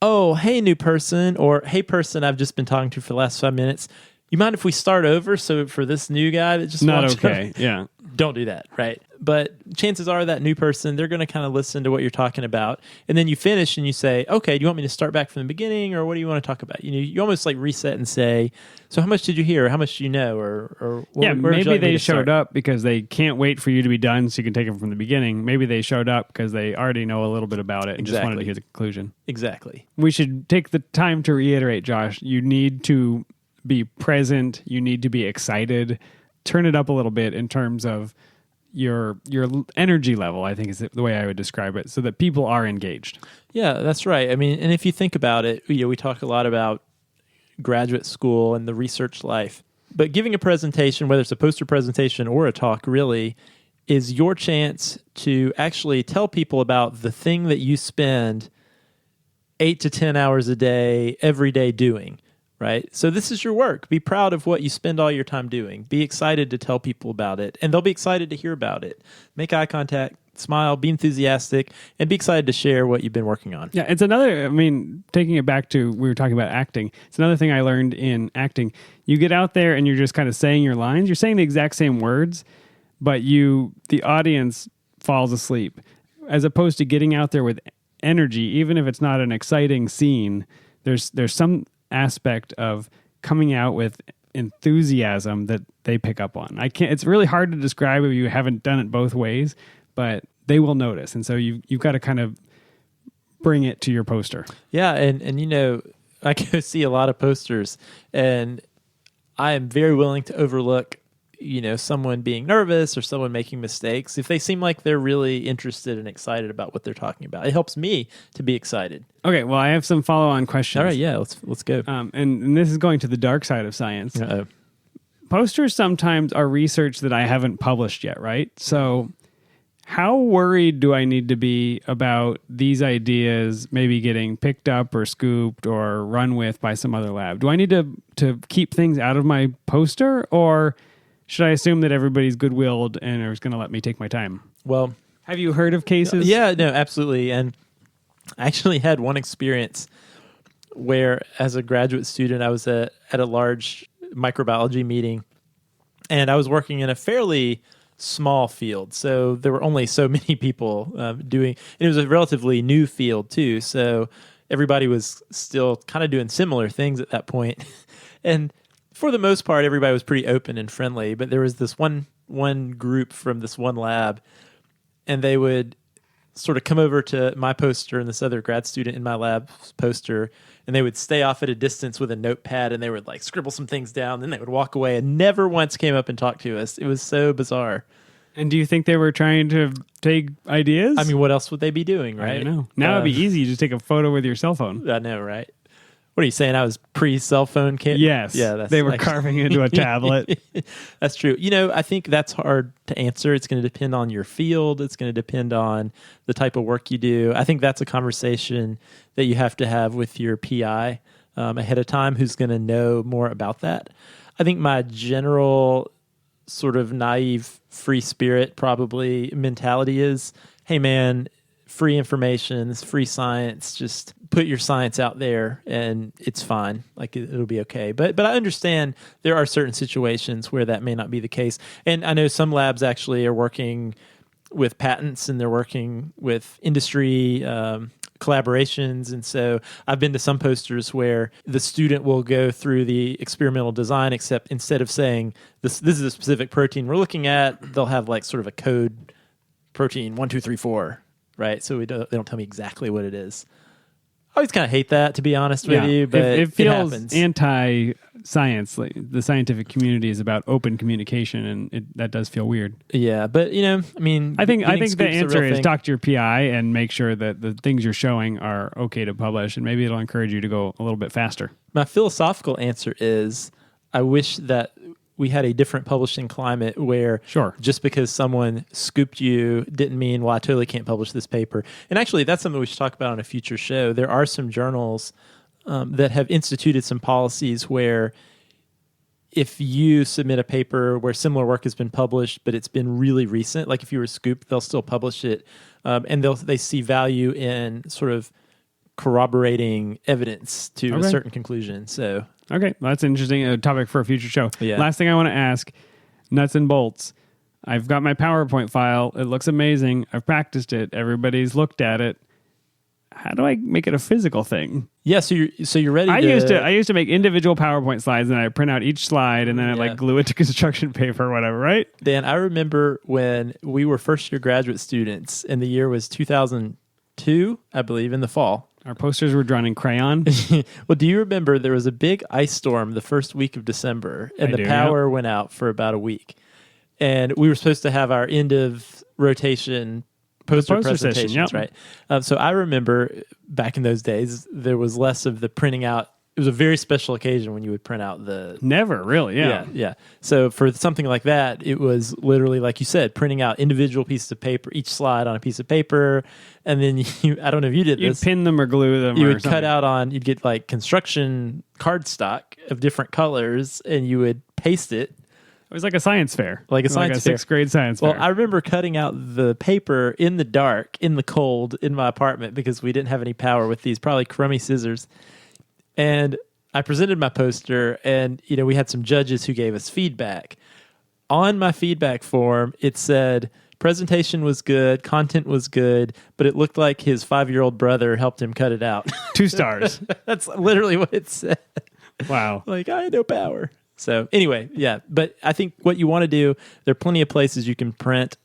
"Oh, hey, new person," or "Hey, person I've just been talking to for the last 5 minutes. You mind if we start over?" So for this new guy that just not walked okay. up, Yeah. don't do that, right? But chances are that new person, they're going to kind of listen to what you're talking about. And then you finish and you say, okay, do you want me to start back from the beginning, or what do you want to talk about? You almost like reset and say, so how much did you hear? Or how much do you know? Or Yeah, where would you maybe like me they to showed start? up because they can't wait for you to be done so you can take them from the beginning. Maybe they showed up because they already know a little bit about it and just wanted to Exactly. hear the conclusion. Exactly. We should take the time to reiterate, Josh. You need to be present. You need to be excited. Turn it up a little bit in terms of your energy level, I think is the way I would describe it, so that people are engaged. Yeah, that's right. I mean, and if you think about it, we talk a lot about graduate school and the research life, but giving a presentation, whether it's a poster presentation or a talk, really is your chance to actually tell people about the thing that you spend 8 to 10 hours a day, every day doing. Right? So this is your work. Be proud of what you spend all your time doing. Be excited to tell people about it, and they'll be excited to hear about it. Make eye contact, smile, be enthusiastic, and be excited to share what you've been working on. Yeah, it's another, I mean, taking it back to, we were talking about acting. It's another thing I learned in acting. You get out there and you're just kind of saying your lines. You're saying the exact same words, but the audience falls asleep. As opposed to getting out there with energy, even if it's not an exciting scene, there's some aspect of coming out with enthusiasm that they pick up on. It's really hard to describe if you haven't done it both ways, but they will notice. And so you've got to kind of bring it to your poster. Yeah, and I go see a lot of posters, and I am very willing to overlook someone being nervous or someone making mistakes if they seem like they're really interested and excited about what they're talking about. It helps me to be excited. Okay, well, I have some follow-on questions. All right, yeah, let's go. And this is going to the dark side of science. Uh-oh. Posters sometimes are research that I haven't published yet, right? So how worried do I need to be about these ideas maybe getting picked up or scooped or run with by some other lab? Do I need to keep things out of my poster, or should I assume that everybody's good-willed and is going to let me take my time? Well, have you heard of cases? yeah, no, absolutely. And I actually had one experience where, as a graduate student, I was at a large microbiology meeting, and I was working in a fairly small field. So there were only so many people doing, and it was a relatively new field too. So everybody was still kind of doing similar things at that point. And for the most part, everybody was pretty open and friendly, but there was this one group from this one lab, and they would sort of come over to my poster and this other grad student in my lab's poster, and they would stay off at a distance with a notepad, and they would like scribble some things down, then they would walk away and never once came up and talked to us. It was so bizarre. And do you think they were trying to take ideas? I mean, what else would they be doing, right? I don't know. Now it'd be easy. You just take a photo with your cell phone. I know, right? What are you saying? I was pre-cell phone kid? Yes. Yeah, they were carving into a tablet. That's true. I think that's hard to answer. It's going to depend on your field. It's going to depend on the type of work you do. I think that's a conversation that you have to have with your PI ahead of time, who's going to know more about that. I think my general sort of naive, free spirit probably mentality is, hey man, free information, it's free science, just put your science out there and it's fine. Like it'll be okay. But I understand there are certain situations where that may not be the case. And I know some labs actually are working with patents and they're working with industry collaborations. And so I've been to some posters where the student will go through the experimental design, except instead of saying this is a specific protein we're looking at, they'll have like sort of a code protein 1, 2, 3, 4. Right, so they don't tell me exactly what it is. I always kind of hate that, to be honest with you, but it feels happens. anti-science. Like the scientific community is about open communication, and that does feel weird. Yeah, but I mean, I think getting the scoop's a answer real is thing. talk to your PI and make sure that the things you're showing are okay to publish, and maybe it'll encourage you to go a little bit faster. My philosophical answer is, I wish that we had a different publishing climate where Sure. just because someone scooped you didn't mean, well, I totally can't publish this paper. And actually, that's something we should talk about on a future show. There are some journals that have instituted some policies where if you submit a paper where similar work has been published, but it's been really recent, like if you were Scoop, they'll still publish it, and they see value in sort of corroborating evidence to a certain conclusion. So, Okay, well, that's an interesting topic for a future show. Yeah. Last thing I want to ask, nuts and bolts. I've got my PowerPoint file. It looks amazing. I've practiced it. Everybody's looked at it. How do I make it a physical thing? yeah, so you're ready. I used to make individual PowerPoint slides, and I print out each slide, and then I Yeah. glue it to construction paper or whatever, right? Dan, I remember when we were first year graduate students, and the year was 2002, I believe, in the fall. Our posters were drawn in crayon. Well, do you remember there was a big ice storm the first week of December, and I the do, power went out for about a week, and we were supposed to have our end of rotation poster session, presentations, yep. right? So I remember back in those days, there was less of the printing out. It was a very special occasion when you would print out the Never, really, yeah. yeah. So for something like that, it was literally, like you said, printing out individual pieces of paper, each slide on a piece of paper, and then I don't know if you did You'd this. pin them or glue them You or would something. cut out on, you'd get like construction cardstock of different colors, and you would paste it. It was like a science fair. Like a science fair. sixth grade science Well, fair. I remember cutting out the paper in the dark, in the cold, in my apartment because we didn't have any power with these probably crummy scissors. And I presented my poster, and we had some judges who gave us feedback. On my feedback form, it said presentation was good, content was good, but it looked like his 5-year-old brother helped him cut it out. 2 stars. That's literally what it said. Wow. Like, I had no power. So anyway, yeah. But I think what you want to do, there are plenty of places you can print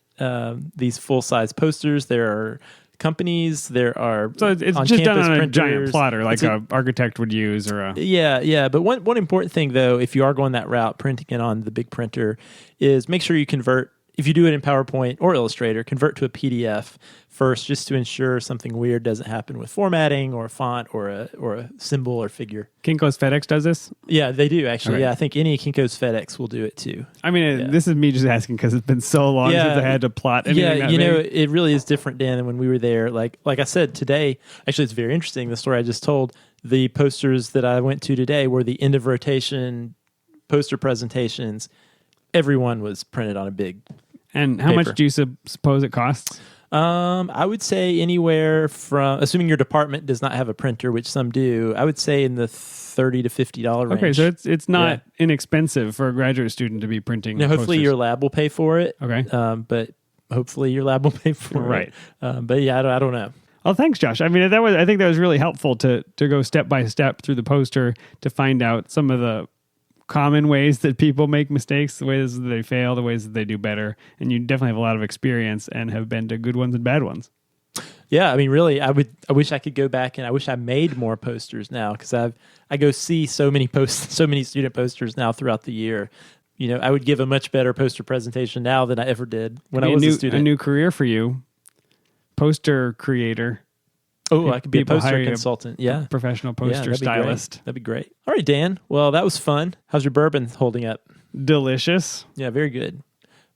these full-size posters. There are companies. There are So it's on just done campus on a printers. giant plotter like It's an architect would use or a... Yeah. But one important thing, though, if you are going that route, printing it on the big printer, is make sure you convert. If you do it in PowerPoint or Illustrator, convert to a PDF first, just to ensure something weird doesn't happen with formatting or a font or a symbol or figure. Kinko's FedEx does this? Yeah, they do actually. Okay. Yeah, I think any Kinko's FedEx will do it too. I mean, this is me just asking because it's been so long Yeah. since I had to plot anything Yeah, that big. it really is different, Dan, than when we were there. Like I said today, actually, it's very interesting. The story I just told, the posters that I went to today were the end of rotation poster presentations. Everyone was printed on a big. And how paper. much do you suppose it costs? I would say anywhere from, assuming your department does not have a printer, which some do, I would say in the $30 to $50 range. Okay, so it's not Yeah. inexpensive for a graduate student to be printing. Now, hopefully posters. your lab will pay for it. Okay. But hopefully your lab will pay for Right. it. But yeah, I don't know. Oh, thanks, Josh. I mean, I think that was really helpful to go step by step through the poster to find out some of the common ways that people make mistakes, the ways that they fail, the ways that they do better. And you definitely have a lot of experience and have been to good ones and bad ones. Yeah, I mean, really, I wish I could go back, and I wish I made more posters now, because I go see so many student posters now throughout the year. I would give a much better poster presentation now than I ever did when I was a student. A new career for you, poster creator. Oh, I could be a People hire poster you, consultant. Yeah. Professional Yeah, poster that'd be great. stylist. That'd be great. All right, Dan. Well, that was fun. How's your bourbon holding up? Delicious. Yeah, very good.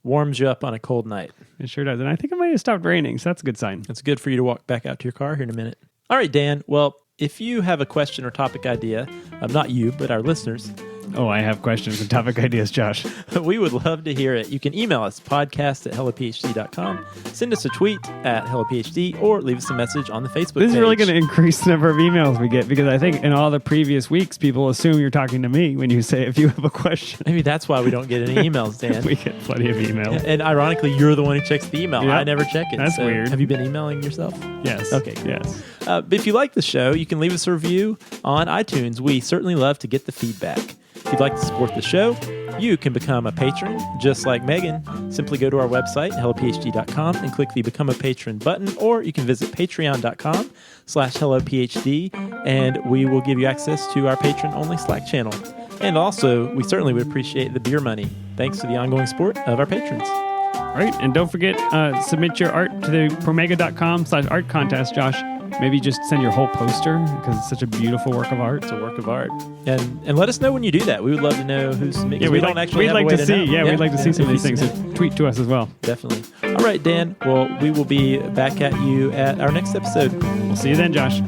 Warms you up on a cold night. It sure does. And I think it might have stopped raining, so that's a good sign. It's good for you to walk back out to your car here in a minute. All right, Dan. Well, if you have a question or topic idea, not you, but our listeners, Oh, I have questions and topic ideas, Josh. we would love to hear it. You can email us, podcast@hellophd.com, send us a tweet at hellophd, or leave us a message on the Facebook This page. is really going to increase the number of emails we get because I think in all the previous weeks, people assume you're talking to me when you say if you have a question. Maybe that's why we don't get any emails, Dan. We get plenty of emails. And ironically, you're the one who checks the email. Yeah. I never check it. That's weird. Have you been emailing yourself? Yes. Okay, cool. Yes. But if you like the show, you can leave us a review on iTunes. We certainly love to get the feedback. If you'd like to support the show, you can become a patron, just like Megan. Simply go to our website, hellophd.com, and click the Become a Patron button, or you can visit patreon.com/hellophd, and we will give you access to our patron-only Slack channel. And also, we certainly would appreciate the beer money, thanks to the ongoing support of our patrons. All right. And don't forget, submit your art to the promega.com/art contest, Josh. Maybe just send your whole poster because it's such a beautiful work of art. It's a work of art. And let us know when you do that. We would love to know who's submitting. Yeah, we don't actually we'd have like a way to see. know. Yeah, we'd like to see some of if these you things. submit. So tweet to us as well. Definitely. All right, Dan. Well, we will be back at you at our next episode. We'll see you then, Josh.